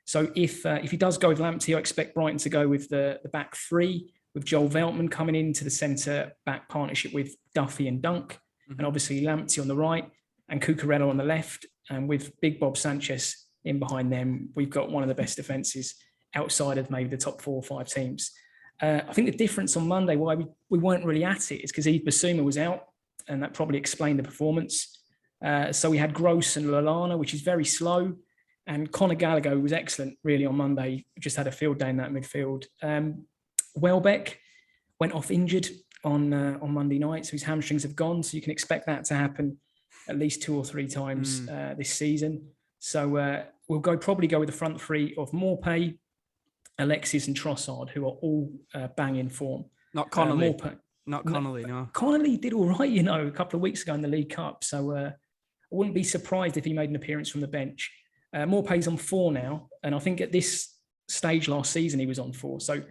So if he does go with Lamptey, I expect Brighton to go with the back three, with Joel Veltman coming into the centre-back partnership with Duffy and Dunk, and obviously Lamptey on the right and Cucurella on the left. And with Big Bob Sanchez in behind them, we've got one of the best defences outside of maybe the top 4 or 5 teams. I think the difference on Monday, why we weren't really at it, is because Yves Bissouma was out, and that probably explained the performance. So we had Gross and Lallana, which is very slow, and Conor Gallagher was excellent really on Monday. Just had a field day in that midfield. Welbeck went off injured on Monday night, so his hamstrings have gone. So you can expect that to happen at least 2 or 3 times this season. So we'll probably go with the front three of Maupay, Alexis and Trossard, who are all banging form. Not Connolly. Not Connolly, no. Connolly did all right, a couple of weeks ago in the League Cup. So I wouldn't be surprised if he made an appearance from the bench. Maupay's on 4 now, and I think at this stage last season he was on 4. So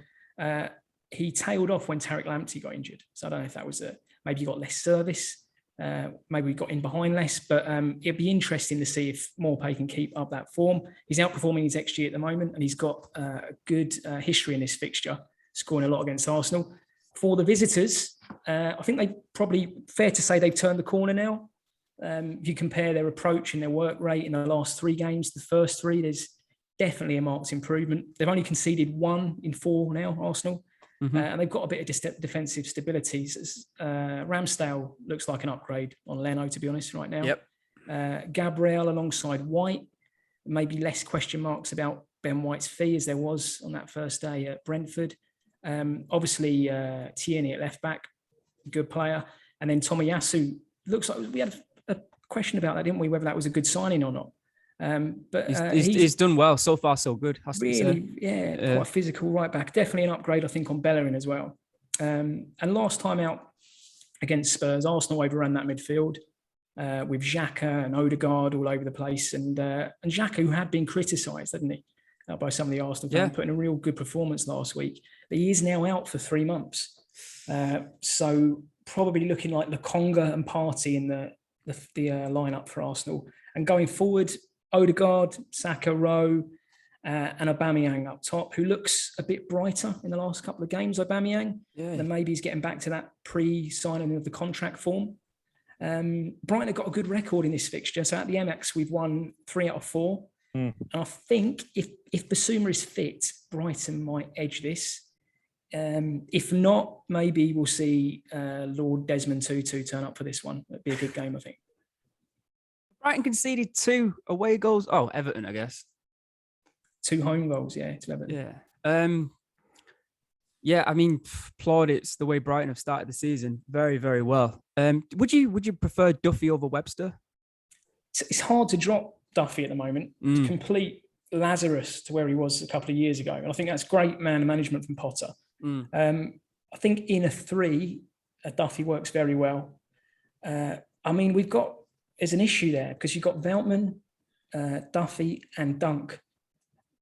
he tailed off when Tariq Lamptey got injured. So I don't know if that was maybe he got less service. Maybe we got in behind less, but it'd be interesting to see if Maupay can keep up that form. He's outperforming his XG at the moment, and he's got a good history in this fixture, scoring a lot against Arsenal. For the visitors, I think they probably, fair to say, they've turned the corner now. If you compare their approach and their work rate in the last 3 games, the first 3, there's definitely a marked improvement. They've only conceded 1 in 4 now, Arsenal. And they've got a bit of defensive stability. Ramsdale looks like an upgrade on Leno, to be honest, right now. Yep. Gabriel alongside White. Maybe less question marks about Ben White's fee as there was on that first day at Brentford. Obviously, Tierney at left back, good player. And then Tomiyasu, looks like we had a question about that, didn't we? Whether that was a good signing or not. But he's done well so far, so good. Has to really, be yeah, quite physical right back. Definitely an upgrade, I think, on Bellerin as well. And last time out against Spurs, Arsenal overran that midfield with Xhaka and Odegaard all over the place, and Xhaka, who had been criticised, hadn't he, by some of the Arsenal fans, putting a real good performance last week. But he is now out for 3 months, so probably looking like Lokonga and Partey in the lineup for Arsenal. And going forward, Odegaard, Saka, Rowe, and Aubameyang up top, who looks a bit brighter in the last couple of games, Aubameyang. Yeah. Then maybe he's getting back to that pre-signing of the contract form. Brighton have got a good record in this fixture. So at the MX, we've won 3 out of 4. And I think if Bissouma is fit, Brighton might edge this. If not, maybe we'll see Lord Desmond Tutu turn up for this one. It'd be a good game, I think. Brighton conceded 2 away goals. Oh, Everton, I guess. 2 home goals, to Everton. Yeah. Yeah, I mean, plaudits the way Brighton have started the season very, very well. Would you prefer Duffy over Webster? It's hard to drop Duffy at the moment. It's complete Lazarus to where he was a couple of years ago. And I think that's great man management from Potter. I think in a 3, Duffy works very well. I mean, there's an issue there because you've got Veltman, Duffy and Dunk.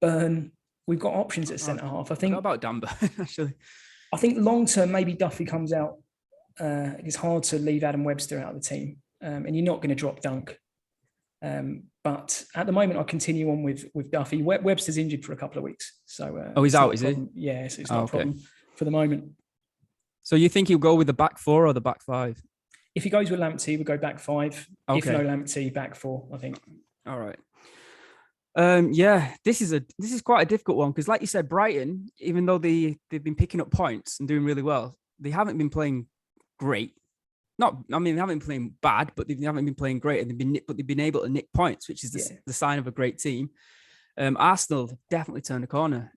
Burn. We've got options at centre half. I think. How about Dunbar, actually? I think long term, maybe Duffy comes out. It's hard to leave Adam Webster out of the team, and you're not going to drop Dunk. But at the moment, I'll continue on with Duffy. Webster's injured for a couple of weeks, so he's out, is he? Yeah, so it's not a problem for the moment. So you think he'll go with the back 4 or the back 5? If he goes with Lamptey, we'll go back 5. Okay. If no Lamptey, back 4. I think. All right. Yeah, this is quite a difficult one because, like you said, Brighton, even though they've been picking up points and doing really well, they haven't been playing great. They haven't been playing bad, but they haven't been playing great, and they've been able to nick points, which is the sign of a great team. Arsenal have definitely turned a corner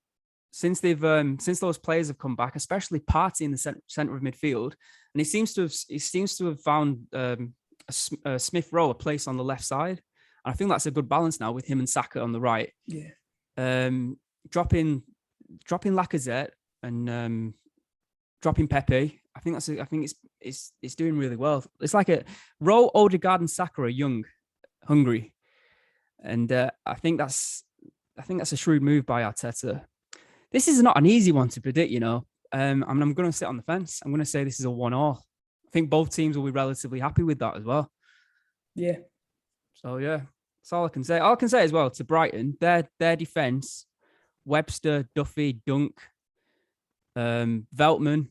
since those players have come back, especially Partey in the center of midfield, and he seems to have found a Smith Rowe a place on the left side. I think that's a good balance now with him and Saka on the right. Yeah. Dropping Lacazette and dropping Pepe. I think it's doing really well. It's like a Rowe, Odegaard, and Saka are young, hungry, and I think that's a shrewd move by Arteta. This is not an easy one to predict, you know. I'm going to sit on the fence. I'm going to say this is a 1-1. I think both teams will be relatively happy with that as well. Yeah. So yeah, that's all I can say. All I can say as well to Brighton, their defense: Webster, Duffy, Dunk, Veltman.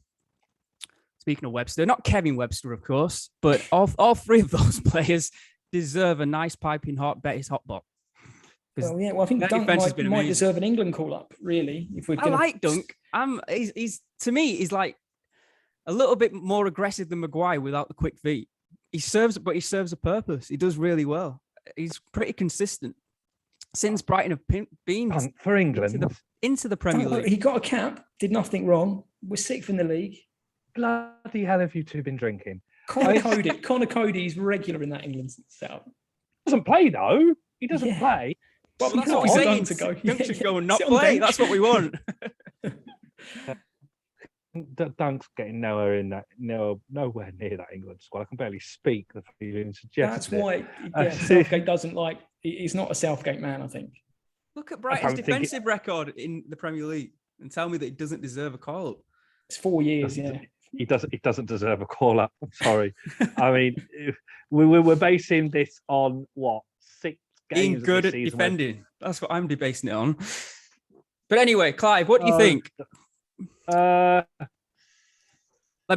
Speaking of Webster, not Kevin Webster, of course, but all 3 of those players deserve a nice piping hot Betty's hot box. Well, I think Dunk might deserve an England call up. Really, if we're. I like Dunk. He's to me, he's like a little bit more aggressive than Maguire without the quick feet. He serves a purpose. He does really well. He's pretty consistent since Brighton have been for England into the Premier League. He got a cap, did nothing wrong. We're 6th in the league. Bloody hell have you 2 been drinking? Connor Cody's regular in that England setup. Doesn't play though. He doesn't play. Well, that's what we're saying. Dunk should go and not play. That's what we want. Dunk's getting nowhere near that England squad. I can barely speak. The feeling suggests that's why Southgate doesn't like. He's not a Southgate man, I think. Look at Brighton's defensive record in the Premier League and tell me that he doesn't deserve a call up. It's 4 years, He doesn't deserve a call up. I'm sorry. I mean, we're basing this on what 6 games. Being good at defending. That's what I'm basing it on. But anyway, Clive, what do you think? Let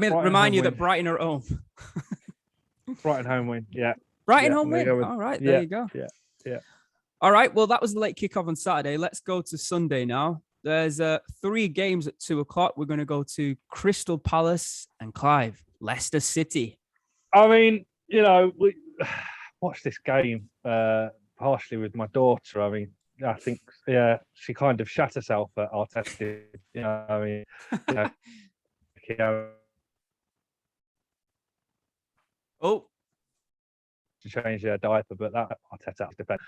me remind you that Brighton are at home. Brighton home win, yeah. Brighton home win. All right, there you go. Yeah. All right, well, that was the late kickoff on Saturday. Let's go to Sunday now. There's 3 games at 2:00. We're going to go to Crystal Palace and Clive, Leicester City. I mean, you know, we watched this game partially with my daughter. I mean, I think, she kind of shut herself at Arteta. You know, I mean, to change their diaper, but that Arteta defense.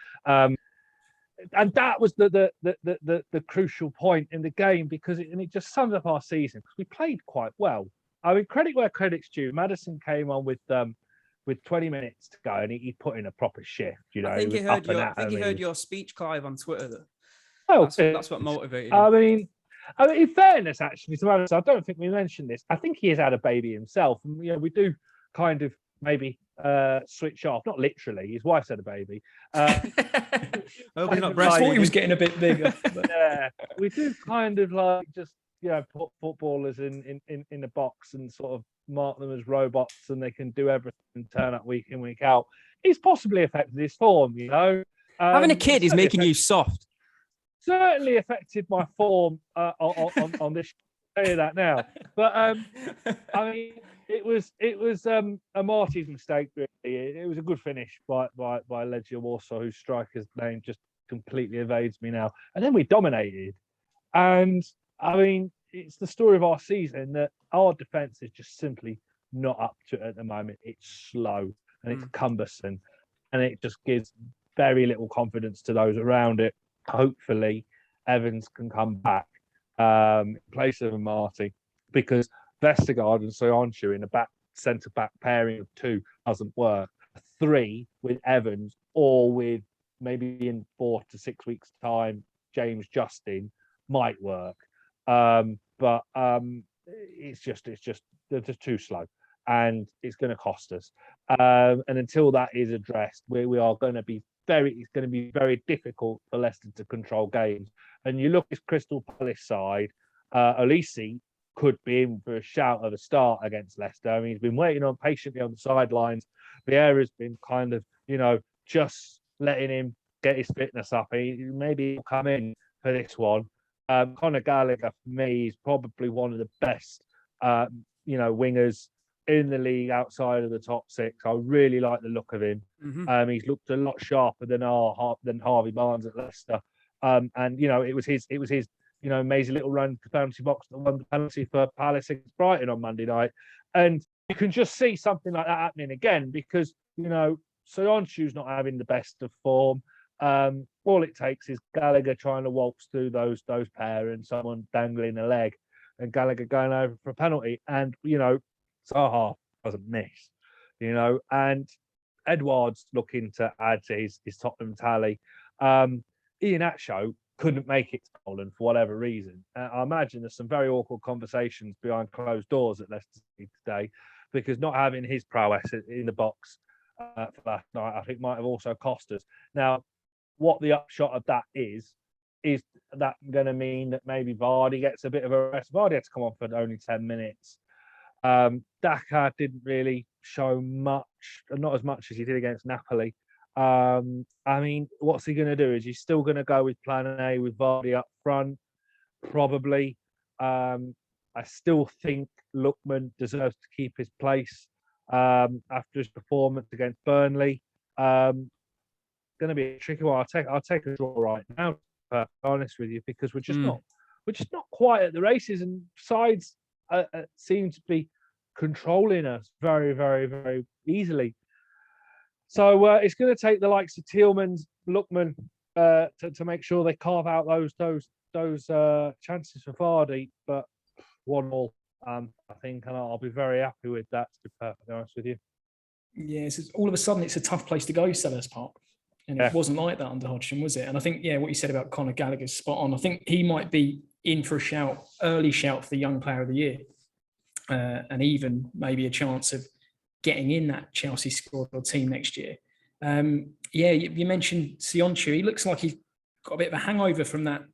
And that was the crucial point in the game because it just sums up our season because we played quite well. I mean, credit where credit's due. Madison came on with 20 minutes to go and he put in a proper shift. You know, I think he heard your speech, Clive, on Twitter. That's what motivated him. I mean, in fairness, actually, to Madison, I don't think we mentioned this. I think he has had a baby himself, and you know, we do kind of maybe switch off, not literally. His wife's had a baby. I hope he's not breastfeeding. I thought he was getting a bit bigger. But... Yeah, we do kind of like just put footballers in the box and sort of mark them as robots, and they can do everything and turn up week in week out. He's possibly affected his form, you know. Having a kid is making you soft. Certainly affected my form on this. I'll tell you that now. But I mean, it was a Marty's mistake. Really, it was a good finish by Legia Warsaw, whose striker's name just completely evades me now. And then we dominated, and I mean, it's the story of our season that our defence is just simply not up to it at the moment. It's slow and it's cumbersome, and it just gives very little confidence to those around it. Hopefully, Evans can come back in place of Marty, because Vestergaard and Soyuncu in a centre back pairing of two doesn't work. 3 with Evans, or with maybe in 4 to 6 weeks' time, James Justin might work. But it's just they're just too slow, and it's going to cost us. And until that is addressed, we are going to be it's going to be very difficult for Leicester to control games. And you look at this Crystal Palace side, Olise could be in for a shout of a start against Leicester. I mean, he's been waiting on patiently on the sidelines. Vieira's been kind of, just letting him get his fitness up. Maybe he'll come in for this one. Conor Gallagher, for me, is probably one of the best, wingers in the league outside of the top 6. I really like the look of him. Mm-hmm. He's looked a lot sharper than Harvey Barnes at Leicester. It was his amazing little run to the penalty box that won the penalty for Palace against Brighton on Monday night. And you can just see something like that happening again, because, Soyuncu's not having the best of form. All it takes is Gallagher trying to waltz through those pair and someone dangling a leg, and Gallagher going over for a penalty. And, Zaha doesn't miss, and Edouard's looking to add to his Tottenham tally. Iheanacho couldn't make it to Poland for whatever reason. I imagine there's some very awkward conversations behind closed doors at Leicester City today, because not having his prowess in the box for last night, I think, might have also cost us. Now, what the upshot of that is that going to mean that maybe Vardy gets a bit of a rest? Vardy had to come on for only 10 minutes. Daka didn't really show much, not as much as he did against Napoli. I mean, what's he going to do? Is he still going to go with plan A with Vardy up front? Probably. I still think Lookman deserves to keep his place after his performance against Burnley. Going to be a tricky one. I'll take a draw right now, to be honest with you, because we're just not quite at the races, and sides seem to be controlling us very, very, very easily. So it's going to take the likes of Tielemans, Lookman to make sure they carve out those chances for Vardy. But 1-1, I think, and I'll be very happy with that, to be perfectly honest with you. Yes, all of a sudden it's a tough place to go, Selhurst Park. And it wasn't like that under Hodgson, was it? And I think, what you said about Conor Gallagher's spot on. I think he might be in for a early shout for the Young Player of the Year. And even maybe a chance of getting in that Chelsea squad or team next year. You mentioned Soyuncu. He looks like he's got a bit of a hangover from that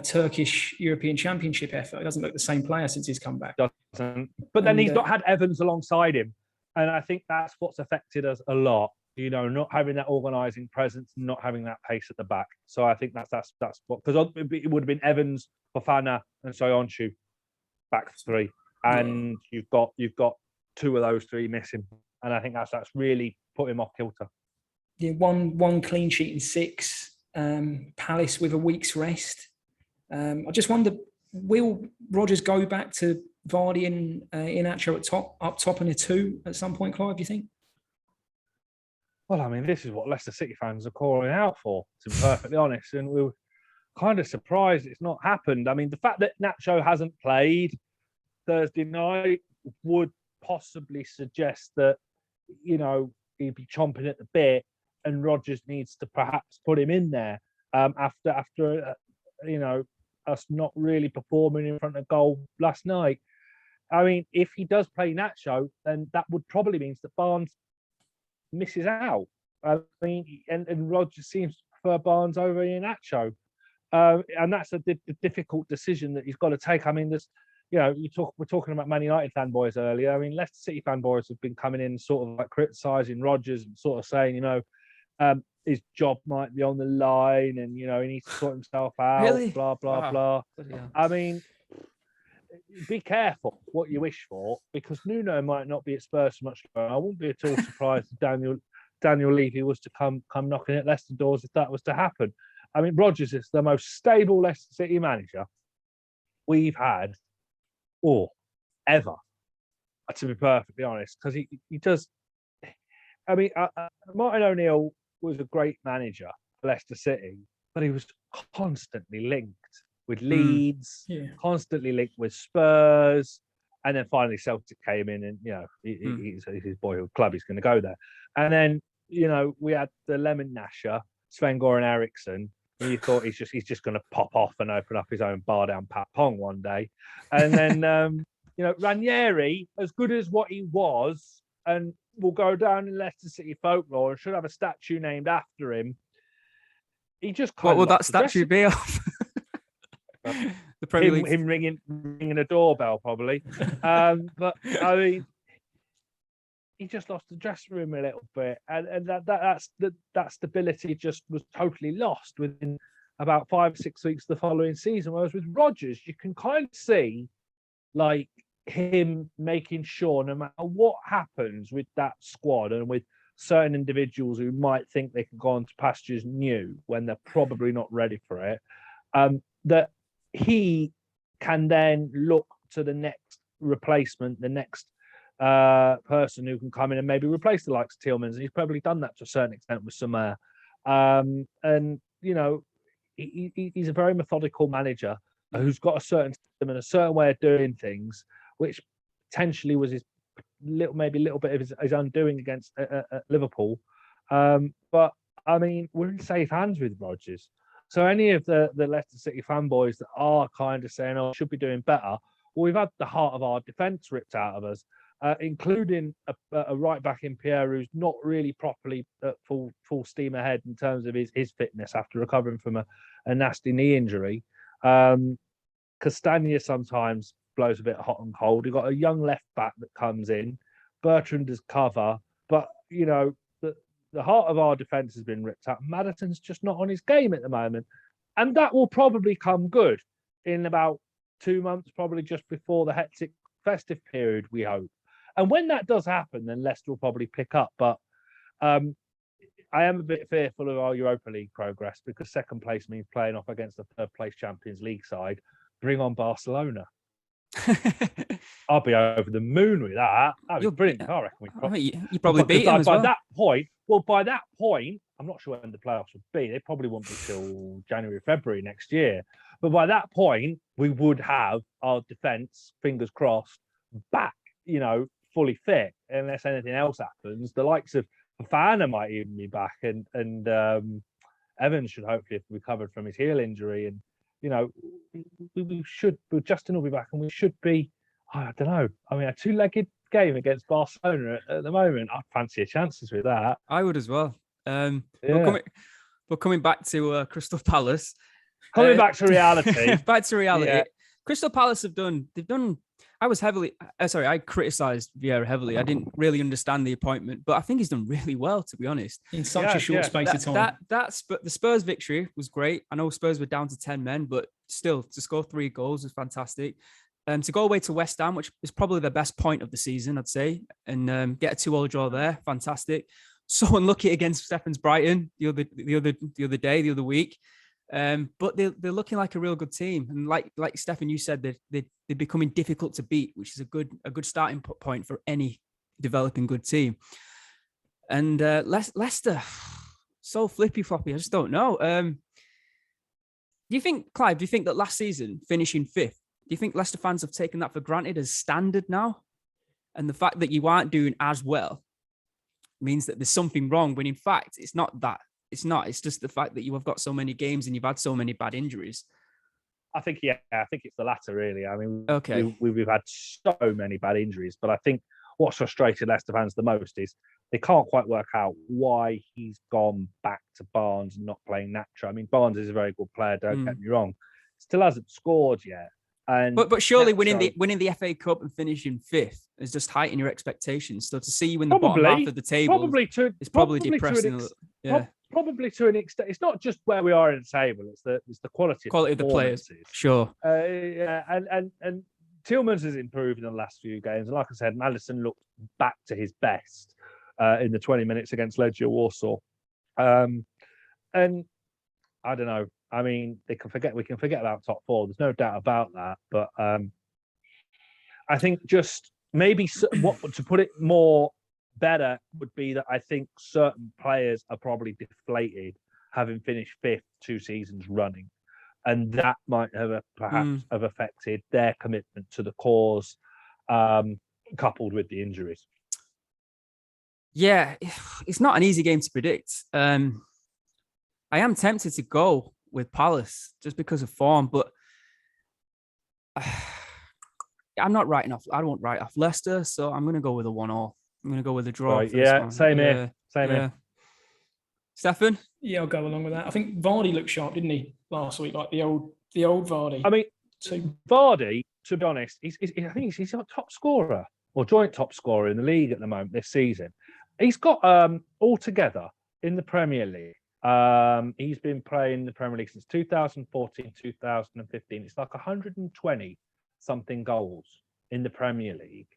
Turkish European Championship effort. He doesn't look the same player since he's come back. Doesn't. But then he's not had Evans alongside him. And I think that's what's affected us a lot. Not having that organising presence, not having that pace at the back. So I think that's what, because it would have been Evans, Fofana, and Soyuncu back 3, and you've got 2 of those 3 missing, and I think that's really put him off kilter. Yeah, one clean sheet in 6. Palace with a week's rest. I just wonder, will Rodgers go back to Vardy and Iheanacho up top in a 2 at some point, Clive? Do you think? Well, I mean, this is what Leicester City fans are calling out for, to be perfectly honest. And we were kind of surprised it's not happened. I mean, the fact that Nacho hasn't played Thursday night would possibly suggest that, he'd be chomping at the bit, and Rodgers needs to perhaps put him in there after us not really performing in front of goal last night. I mean, if he does play Nacho, then that would probably mean that Barnes misses out. I mean, and Rodgers seems to prefer Barnes over Iheanacho, and that's the difficult decision that he's got to take. I mean, we're talking about Man United fanboys earlier. I mean, Leicester City fanboys have been coming in sort of like criticising Rodgers and sort of saying, his job might be on the line, and he needs to sort himself out. Really? Blah blah blah. Yeah. I mean, be careful what you wish for, because Nuno might not be at Spurs so much longer. I wouldn't be at all surprised if Daniel Levy was to come knocking at Leicester doors if that was to happen. I mean, Rodgers is the most stable Leicester City manager we've had, or ever, to be perfectly honest, because he does. I mean, Martin O'Neill was a great manager for Leicester City, but he was constantly linked with Leeds, constantly linked with Spurs, and then finally Celtic came in, and he's his boyhood club. He's going to go there, and then we had the Lemon Nasher, Sven-Goran Eriksson. And you thought he's just going to pop off and open up his own bar down Pat Pong one day, and then Ranieri, as good as what he was, and will go down in Leicester City folklore and should have a statue named after him. He just what would that statue be of? The Premier League. Him ringing a doorbell, probably. But I mean, he just lost the dressing room a little bit, and that stability just was totally lost within about 5 or 6 weeks of the following season. Whereas with Rodgers, you can kind of see like him making sure no matter what happens with that squad and with certain individuals who might think they can go on to pastures new when they're probably not ready for it, that he can then look to the next replacement, the next person who can come in and maybe replace the likes of Tielemans, and he's probably done that to a certain extent with Sommer. And he's a very methodical manager who's got a certain system and a certain way of doing things, which potentially was maybe a little bit of his undoing against Liverpool. But I mean, we're in safe hands with Rodgers. So any of the Leicester City fanboys that are kind of saying, "Oh, should be doing better," well, we've had the heart of our defence ripped out of us, including a right back in Pierre who's not really properly at full steam ahead in terms of his fitness after recovering from a nasty knee injury. Castagna sometimes blows a bit hot and cold. You've got a young left back that comes in. Bertrand does cover, but the heart of our defence has been ripped out. Maddison's just not on his game at the moment, and that will probably come good in about 2 months, probably just before the hectic festive period, we hope. And when that does happen, then Leicester will probably pick up. But I am a bit fearful of our Europa League progress, because second place means playing off against the third place Champions League side. Bring on Barcelona. I'll be over the moon with that. That'd be brilliant. I reckon you probably beat him as well. By that point, I'm not sure when the playoffs would be. They probably won't be till January, February next year. But by that point, we would have our defence, fingers crossed, back, fully fit, unless anything else happens. The likes of Fofana might even be back, and Evans should hopefully have recovered from his heel injury. And we should. Justin will be back, and we should be. I don't know. I mean, a two-legged game against Barcelona at the moment, I'd fancy your chances with that. I would as well. But coming back to Crystal Palace. Back to reality. Yeah. Crystal Palace have done. I criticised Vieira heavily. I didn't really understand the appointment, but I think he's done really well, to be honest. In such a short space of time. The Spurs victory was great. I know Spurs were down to 10 men, but still, to score 3 goals was fantastic. To go away to West Ham, which is probably the best point of the season, I'd say, and get a 2-2 draw there, fantastic. So unlucky against Stefan's Brighton the other week. But they're looking like a real good team, and like Stefan, you said, they're becoming difficult to beat, which is a good starting point for any developing good team. And Leicester, so flippy floppy. I just don't know. Do you think, Clive? Do you think that last season finishing 5th? Do you think Leicester fans have taken that for granted as standard now, and the fact that you aren't doing as well means that there's something wrong? When in fact, it's not that. It's not. It's just the fact that you have got so many games and you've had so many bad injuries. I think it's the latter, really. I mean, okay, we've had so many bad injuries, but I think what's frustrated Leicester fans the most is they can't quite work out why he's gone back to Barnes and not playing Nacho. I mean, Barnes is a very good player, don't get me wrong. Still hasn't scored yet. But surely Nacho, winning the FA Cup and finishing 5th is just heightened your expectations. So to see you in the bottom half of the table is probably depressing. Probably to an extent. It's not just where we are in the table. It's the quality of the players. Sure. And Tillmans has improved in the last few games. And like I said, Maddison looked back to his best in the 20 minutes against Legia Warsaw. And I don't know. I mean, we can forget about top four. There's no doubt about that. But I think just maybe to put it more better would be that I think certain players are probably deflated having finished fifth 2 seasons running. And that might have perhaps have affected their commitment to the cause, coupled with the injuries. Yeah, it's not an easy game to predict. I am tempted to go with Palace just because of form, but I'm not writing off. I won't write off Leicester, so I'm going to go with a 1-1. I'm going to go with a draw. Right, yeah, same here. Stefan? Yeah, I'll go along with that. I think Vardy looked sharp, didn't he, last week? Like the old Vardy. I mean, Vardy, to be honest, I think he's our top scorer or joint top scorer in the league at the moment this season. He's got altogether in the Premier League. He's been playing the Premier League since 2014, 2015. It's like 120 something goals in the Premier League.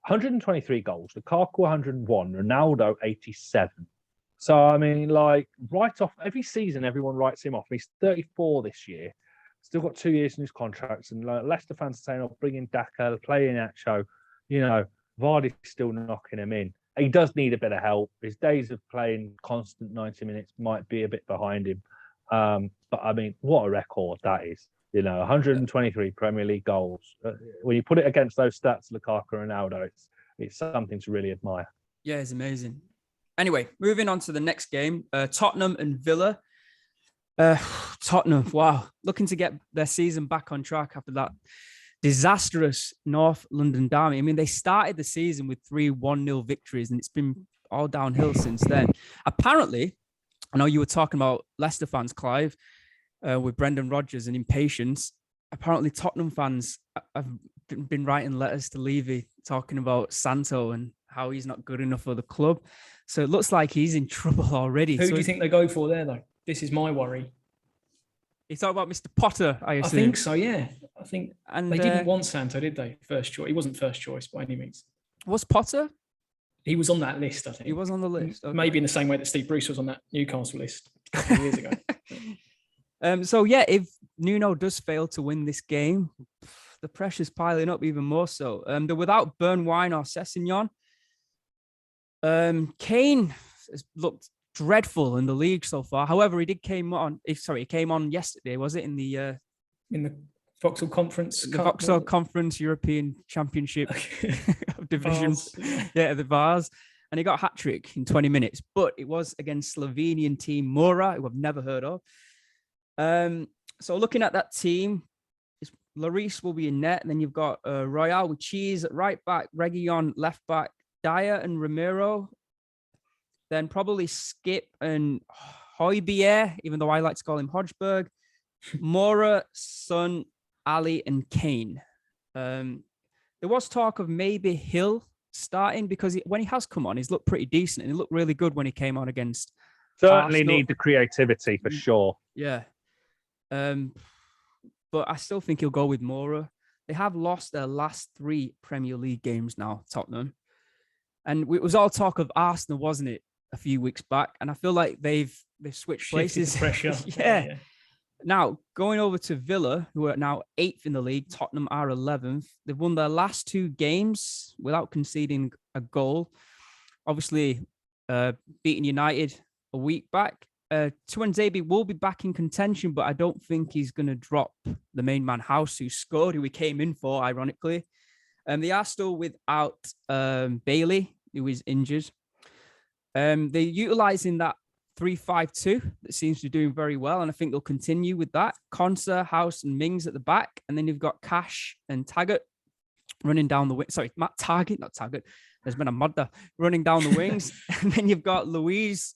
123 goals. Lukaku 101, Ronaldo 87. So I mean, like right off every season, everyone writes him off. He's 34 this year. Still got 2 years in his contracts, and like, Leicester fans are saying, "Oh, bring in Daka, play in Nacho." You know, Vardy's still knocking him in. He does need a bit of help. His days of playing constant 90 minutes might be a bit behind him. But I mean, what a record that is. You know, 123 Premier League goals. When you put it against those stats, Lukaku and Ronaldo, it's something to really admire. Yeah, it's amazing. Anyway, moving on to the next game, Tottenham and Villa. Tottenham, wow, looking to get their season back on track after that disastrous North London derby. I mean, they started the season with 3 1-0 victories, and it's been all downhill since then. Apparently, I know you were talking about Leicester fans, Clive, with Brendan Rodgers and impatience. Apparently, Tottenham fans have been writing letters to Levy talking about Santo and how he's not good enough for the club. So it looks like he's in trouble already. Who do you think they go for there, though? This is my worry. You talk about Mr. Potter, I assume. I think so, yeah. I think they didn't want Santo, did they? First choice. He wasn't first choice by any means. Was Potter? He was on that list, I think. He was on the list. Okay. Maybe in the same way that Steve Bruce was on that Newcastle list a couple of years ago. So, yeah, if Nuno does fail to win this game, the pressure's piling up even more so. They're without Burnwine or Sessegnon. Kane has looked dreadful in the league so far. However, he came on yesterday, was it, in the Vauxhall Conference? The Vauxhall Conference European Championship division. Yeah, the Vars. And he got a hat-trick in 20 minutes. But it was against Slovenian team Mura, who I've never heard of. So looking at that team, Lloris will be in net. And then you've got Royale with Cheese at right back, Reguilon left back, Dyer and Romero. Then probably Skip and Højbjerg, even though I like to call him Hodgberg. Mora, Son, Ali, and Kane. There was talk of maybe Hill starting because when he has come on, he's looked pretty decent and he looked really good when he came on against Certainly Arsenal. Need the creativity for sure. Yeah. But I still think he'll go with Mora. They have lost their last 3 Premier League games now, Tottenham. And it was all talk of Arsenal, wasn't it, a few weeks back? And I feel like they've switched places. Pressure. Yeah. Now, going over to Villa, who are now 8th in the league, Tottenham are 11th. They've won their last 2 games without conceding a goal. Obviously, beating United a week back. Tuanzebe will be back in contention, but I don't think he's going to drop the main man House, who scored, who he came in for, ironically. They are still without Bailey, who is injured. They're utilising that 3-5-2 that seems to be doing very well, and I think they'll continue with that. Konsa, House, and Mings at the back, and then you've got Cash and Taggart running down the wing. Sorry, Matt Target, not Taggart. There's been a mudder running down the wings, and then you've got Louise,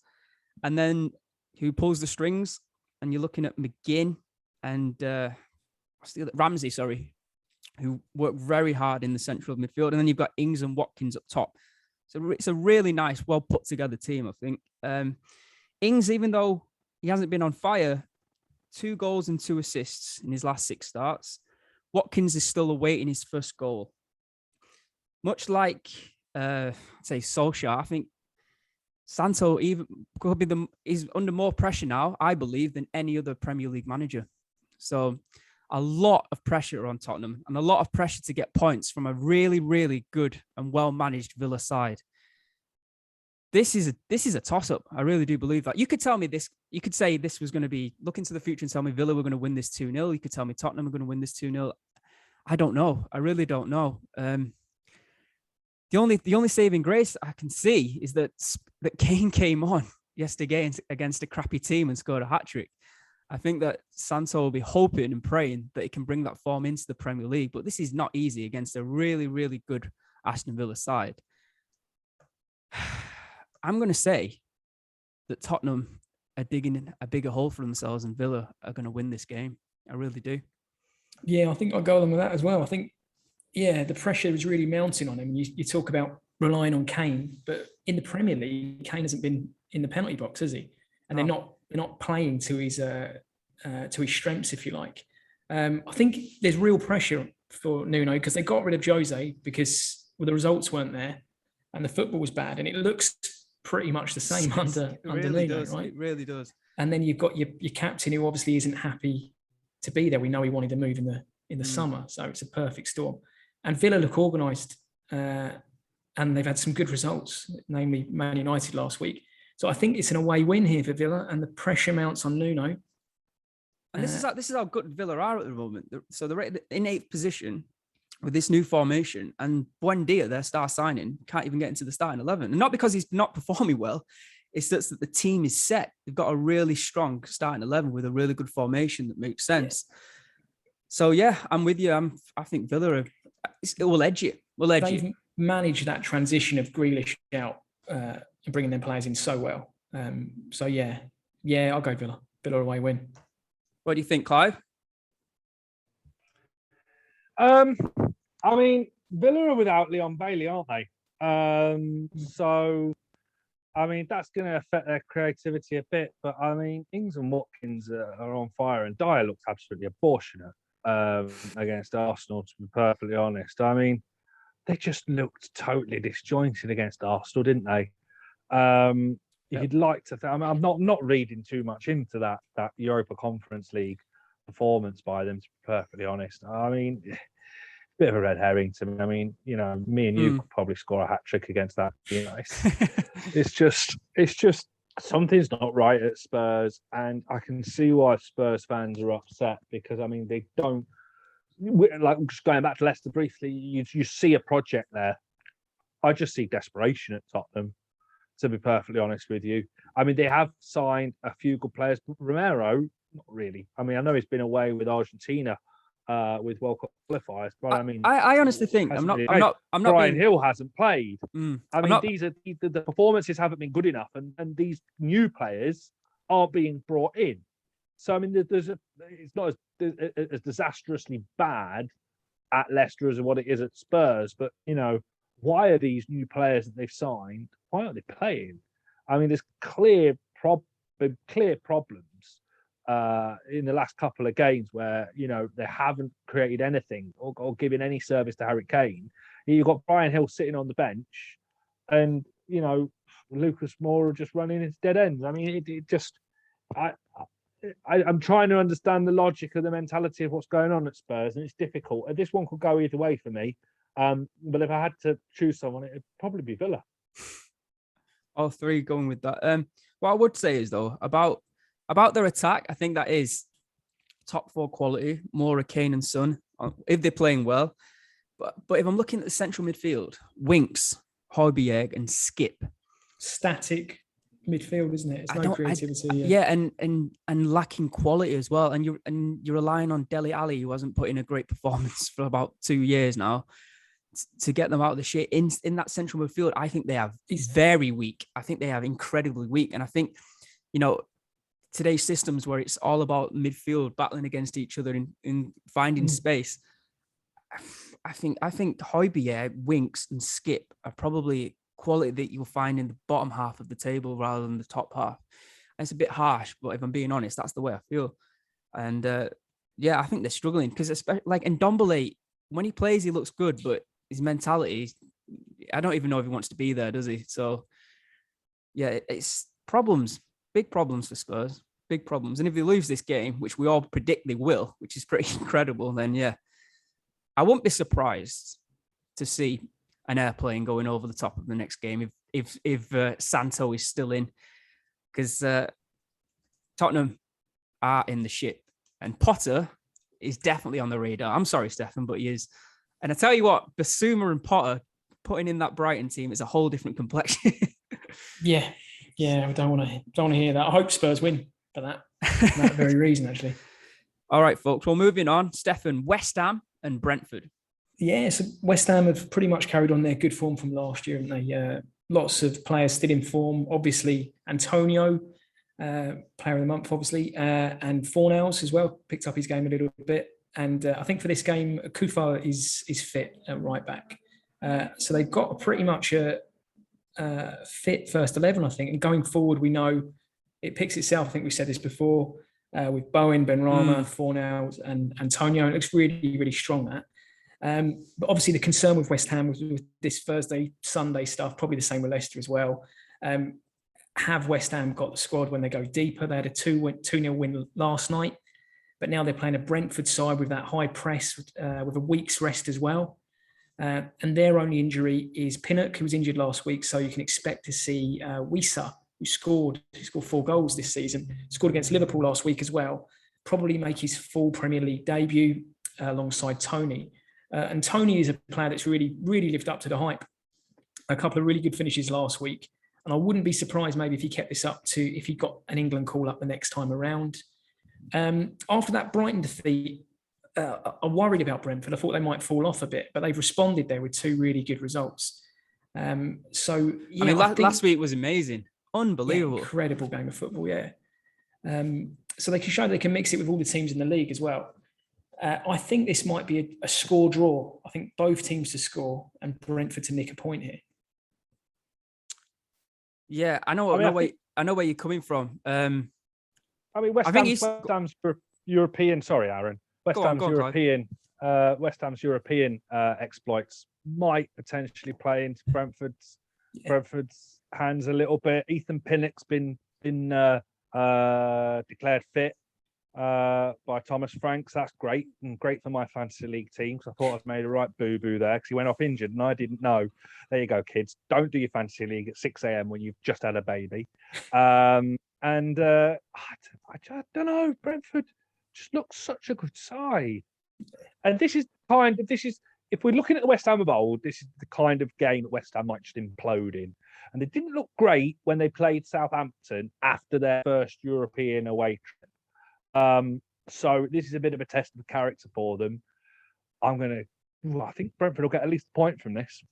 and then who pulls the strings, and you're looking at McGinn and Ramsey, who work very hard in the central midfield, and then you've got Ings and Watkins up top. So it's a really nice, well put together team, I think. Ings, even though he hasn't been on fire, 2 goals and 2 assists in his last 6 starts. Watkins is still awaiting his first goal. Much like, say, Solskjaer, I think Santo even could be is under more pressure now, I believe, than any other Premier League manager. So a lot of pressure on Tottenham and a lot of pressure to get points from a really, really good and well-managed Villa side. This is a toss-up. I really do believe that. You could tell me this. You could say this was going to be, look into the future and tell me Villa were going to win this 2-0. You could tell me Tottenham were going to win this 2-0. I don't know. I really don't know. The only saving grace I can see is that Kane came on yesterday against a crappy team and scored a hat-trick. I think that Santo will be hoping and praying that he can bring that form into the Premier League, but this is not easy against a really, really good Aston Villa side. I'm going to say that Tottenham are digging a bigger hole for themselves and Villa are going to win this game. I really do. Yeah, I think I'll go along with that as well. I think, the pressure is really mounting on him. You talk about relying on Kane, but in the Premier League, Kane hasn't been in the penalty box, has he? And they're not playing to his strengths, if you like. I think there's real pressure for Nuno because they got rid of Jose because the results weren't there and the football was bad, and it looks pretty much the same under Nuno, right? It really does. And then you've got your captain who obviously isn't happy to be there. We know he wanted to move in the summer, so it's a perfect storm. And Villa look organised, and they've had some good results, namely Man United last week. So I think it's an away win here for Villa, and the pressure mounts on Nuno. And this is how good Villa are at the moment. So they're in 8th position with this new formation, and Buendia, their star signing, can't even get into the starting 11. And not because he's not performing well, it's that the team is set. They've got a really strong starting 11 with a really good formation that makes sense. Yeah. So yeah, I'm with you. I think Villa will edge it. They've managed that transition of Grealish out and bringing their players in so well. So yeah, I'll go Villa. Villa away win. What do you think, Clive? I mean, Villa are without Leon Bailey, aren't they? So, I mean, that's going to affect their creativity a bit. But, I mean, Ings and Watkins are on fire, and Dyer looks absolutely abortionate against Arsenal, to be perfectly honest. I mean, they just looked totally disjointed against Arsenal, didn't they? You'd like to think. I mean, I'm not reading too much into that Europa Conference League performance by them, to be perfectly honest. I mean, bit of a red herring to me. I mean, me and you could probably score a hat trick against that. It's just something's not right at Spurs, and I can see why Spurs fans are upset because I mean they don't like. Just going back to Leicester briefly, you see a project there. I just see desperation at Tottenham, to be perfectly honest with you. I mean, they have signed a few good players, but Romero, not really. I mean, I know he's been away with Argentina with World Cup qualifiers, but I mean, I honestly think I'm not. Brian Hill hasn't played. I mean, the performances haven't been good enough, and these new players are being brought in. So I mean, it's not as disastrously bad at Leicester as what it is at Spurs, but why are these new players that they've signed? Why aren't they playing? I mean, there's clear problems in the last couple of games where they haven't created anything or given any service to Harry Kane. You've got Brian Hill sitting on the bench, and Lucas Moura just running into dead ends. I mean, I'm trying to understand the logic of the mentality of what's going on at Spurs, and it's difficult. This one could go either way for me. But if I had to choose someone, it'd probably be Villa. All three going with that. What I would say is though about their attack, I think that is top 4 quality, Moura, Kane and Son, if they're playing well. But if I'm looking at the central midfield, Winks, Højbjerg and Skip. Static midfield, isn't it? It's no creativity. And lacking quality as well. And you're relying on Dele Alli, who hasn't put in a great performance for about 2 years now, to get them out of the shit in that central midfield. I think they have very weak. I think they have incredibly weak. And I think, today's systems where it's all about midfield battling against each other in finding space. I think Højbjerg, Winks and Skip are probably quality that you'll find in the bottom half of the table rather than the top half. And it's a bit harsh, but if I'm being honest, that's the way I feel. And yeah, I think they're struggling because especially like Ndombele, when he plays, he looks good, but his mentality, I don't even know if he wants to be there, does he? So yeah, it's problems, big problems for Spurs, big problems. And if they lose this game, which we all predict they will, which is pretty incredible, then yeah, I won't be surprised to see an airplane going over the top of the next game if Santo is still in, because Tottenham are in the ship and Potter is definitely on the radar. I'm sorry, Stefan, but he is. And I tell you what, Basuma and Potter putting in that Brighton team is a whole different complexion. Yeah, I don't want to hear that. I hope Spurs win for that very reason, actually. All right, folks. Well, moving on. Stefan, West Ham and Brentford. Yeah, so West Ham have pretty much carried on their good form from last year, haven't they? Lots of players still in form. Obviously, Antonio, player of the month, obviously, and Fornals as well, picked up his game a little bit. And I think for this game, Kufa is fit at right back. So they've got pretty much a fit first 11, I think. And going forward, we know it picks itself. I think we said this before with Bowen, Benrahma, Fornals, and Antonio. It looks really, really strong, that. But obviously the concern with West Ham with this Thursday, Sunday stuff, probably the same with Leicester as well. Have West Ham got the squad when they go deeper? They had a 2-0 win last night, but now they're playing a Brentford side with that high press with a week's rest as well. And their only injury is Pinnock, who was injured last week. So you can expect to see Wissa, who scored 4 goals this season, scored against Liverpool last week as well, probably make his full Premier League debut alongside Tony. And Tony is a player that's really, really lived up to the hype. A couple of really good finishes last week. And I wouldn't be surprised maybe if he kept this up if he got an England call up the next time around. After that Brighton defeat, I worried about Brentford. I thought they might fall off a bit, but they've responded there with 2 really good results. Last week was amazing. Unbelievable. Yeah, incredible game of football, yeah. So they can show they can mix it with all the teams in the league as well. I think this might be a score draw. I think both teams to score and Brentford to nick a point here. Yeah, I know where you're coming from. West Ham's European. Sorry, Aaron. West Ham's European exploits might potentially play into Brentford's hands a little bit. Ethan Pinnock's been declared fit by Thomas Franks. That's great, and great for my fantasy league team, because I thought I'd made a right boo-boo there because he went off injured and I didn't know. There you go, kids. Don't do your fantasy league at 6 a.m. when you've just had a baby. I don't know. Brentford just looks such a good side. And this is if we're looking at the West Ham of old, this is the kind of game that West Ham might just implode in. And they didn't look great when they played Southampton after their first European away trip. So this is a bit of a test of character for them. I think Brentford will get at least a point from this.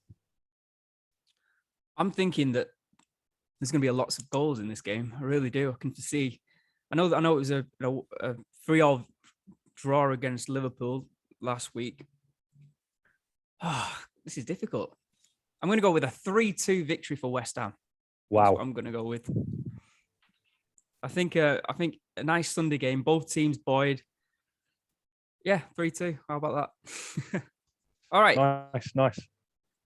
I'm thinking that there's going to be lots of goals in this game. I really do. I can see. I know it was a 3-3 draw against Liverpool last week. This is difficult. I'm going to go with a 3-2 victory for West Ham. Wow. That's what I'm going to go with. I think a nice Sunday game. Both teams buoyed. Yeah, 3-2. How about that? All right. Nice.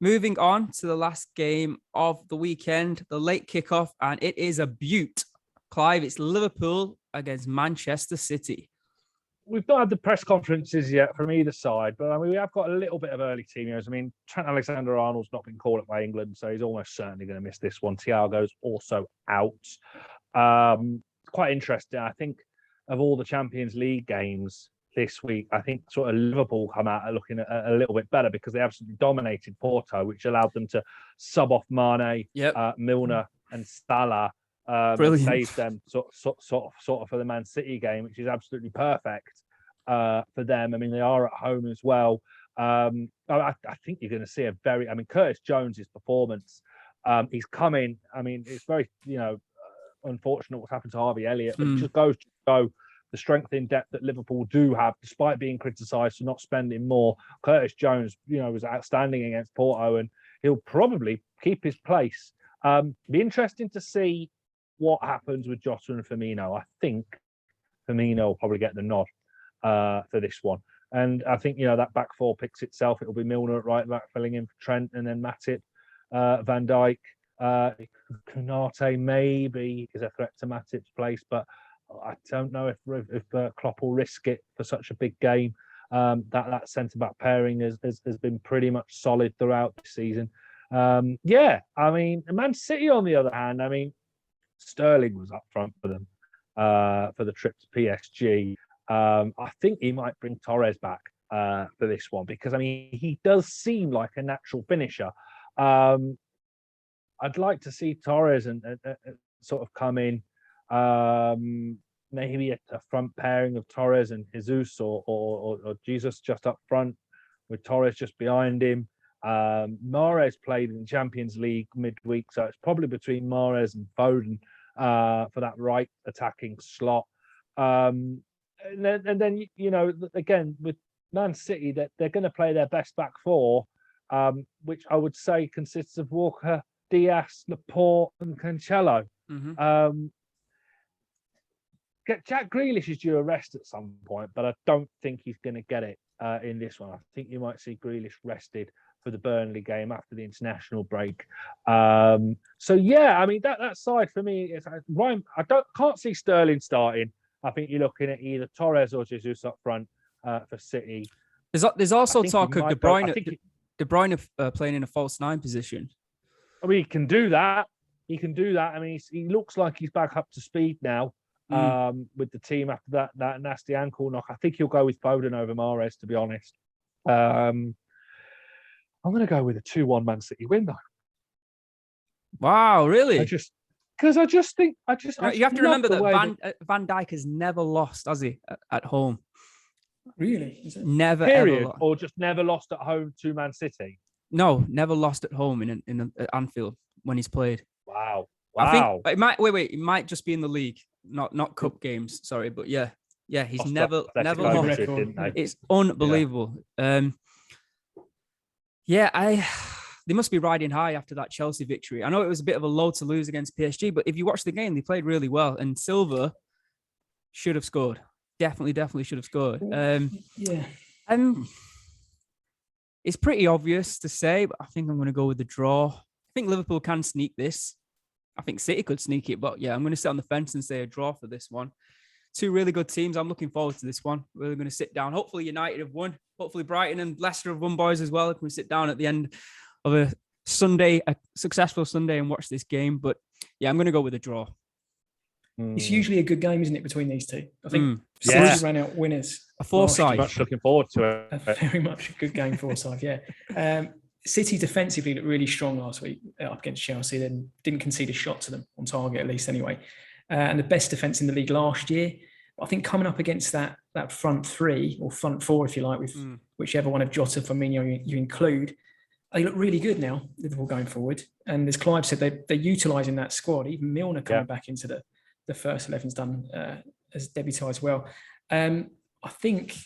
Moving on to the last game of the weekend, the late kickoff, and it is a beaut. Clive, it's Liverpool against Manchester City. We've not had the press conferences yet from either side, but we have got a little bit of early team news. Trent Alexander-Arnold's not been called up by England, so he's almost certainly going to miss this one. Thiago's also out. Quite interesting. I think of all the Champions League games this week, I think sort of Liverpool come out looking a little bit better because they absolutely dominated Porto, which allowed them to sub off Mane, Milner, and Salah. Saved them sort of for the Man City game, which is absolutely perfect for them. They are at home as well. I think you're going to see a very. Curtis Jones's performance. He's coming. It's very unfortunate what's happened to Harvey Elliott, but it just goes to show the strength in depth that Liverpool do have, despite being criticised for not spending more. Curtis Jones, was outstanding against Porto, and he'll probably keep his place. Be interesting to see what happens with Jota and Firmino. I think Firmino will probably get the nod. for this one. And I think, that back four picks itself. It'll be Milner at right back, filling in for Trent, and then Matip, Van Dijk, Konate maybe is a threat to Matip's place, but I don't know if Klopp will risk it for such a big game. That centre-back pairing has been pretty much solid throughout the season. Man City, on the other hand, Sterling was up front for them for the trip to PSG. I think he might bring Torres back for this one because, he does seem like a natural finisher. I'd like to see Torres and sort of come in, maybe a front pairing of Torres and Jesus or Jesus just up front with Torres just behind him. Mahrez played in the Champions League midweek, so it's probably between Mahrez and Foden for that right attacking slot. And then again with Man City, that they're going to play their best back four, which I would say consists of Walker, Diaz, Laporte, and Cancelo. Mm-hmm. Jack Grealish is due a rest at some point, but I don't think he's going to get it in this one. I think you might see Grealish rested for the Burnley game after the international break. That side for me is Ryan. Can't see Sterling starting. I think you're looking at either Torres or Jesus up front for City. There's also talk of De Bruyne playing in a false nine position. He can do that. He looks like he's back up to speed now with the team after that nasty ankle knock. I think he'll go with Foden over Mahrez, to be honest. I'm going to go with a 2-1 Man City win, though. Wow, really? You have to remember that Van Dijk has never lost, has he, at home? Really? Is it? Never, period, ever lost. Or just never lost at home to Man City? No, never lost at home in Anfield when he's played. Wow. I think it might. It might just be in the league, not cup games. Sorry, but yeah, he's never lost. It's unbelievable. They must be riding high after that Chelsea victory. I know it was a bit of a low to lose against PSG, but if you watch the game, they played really well, and Silva should have scored. Definitely should have scored. It's pretty obvious to say, but I think I'm going to go with the draw. I think Liverpool can sneak this. I think City could sneak it, but I'm going to sit on the fence and say a draw for this one. Two really good teams. I'm looking forward to this one. We're going to sit down. Hopefully United have won. Hopefully Brighton and Leicester have won, boys, as well. If we sit down at the end of a successful Sunday and watch this game. But I'm going to go with a draw. It's usually a good game, isn't it, between these two? I think City ran out winners. A Forsyth. Much looking forward to it. Very much a good game, Forsyth, City defensively looked really strong last week up against Chelsea. Then didn't concede a shot to them on target, at least anyway. And the best defence in the league last year. I think coming up against that front three or front four, if you like, with whichever one of Jota, Firmino you include, they look really good now, Liverpool going forward. And as Clive said, they're utilising that squad. Even Milner coming back into the first 11's done as debutant as well. I think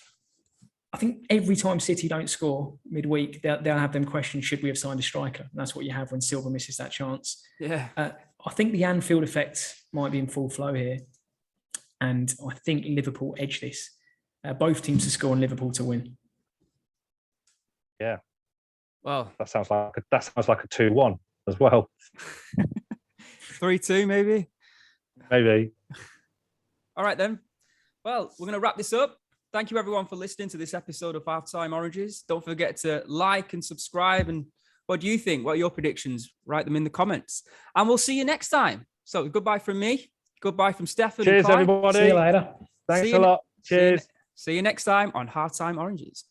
every time City don't score midweek, they'll have them question, should we have signed a striker? And that's what you have when Silva misses that chance. Yeah. I think the Anfield effect might be in full flow here. And I think Liverpool edge this. Both teams to score and Liverpool to win. Yeah. Well, that sounds like a 2-1 as well. 3-2 maybe. Maybe. All right then. Well, we're going to wrap this up. Thank you everyone for listening to this episode of Halftime Oranges. Don't forget to like and subscribe. And what do you think? What are your predictions? Write them in the comments. And we'll see you next time. So goodbye from me. Goodbye from Stefan. Cheers, everybody. See you later. Thanks a lot. Cheers. See you next time on Halftime Oranges.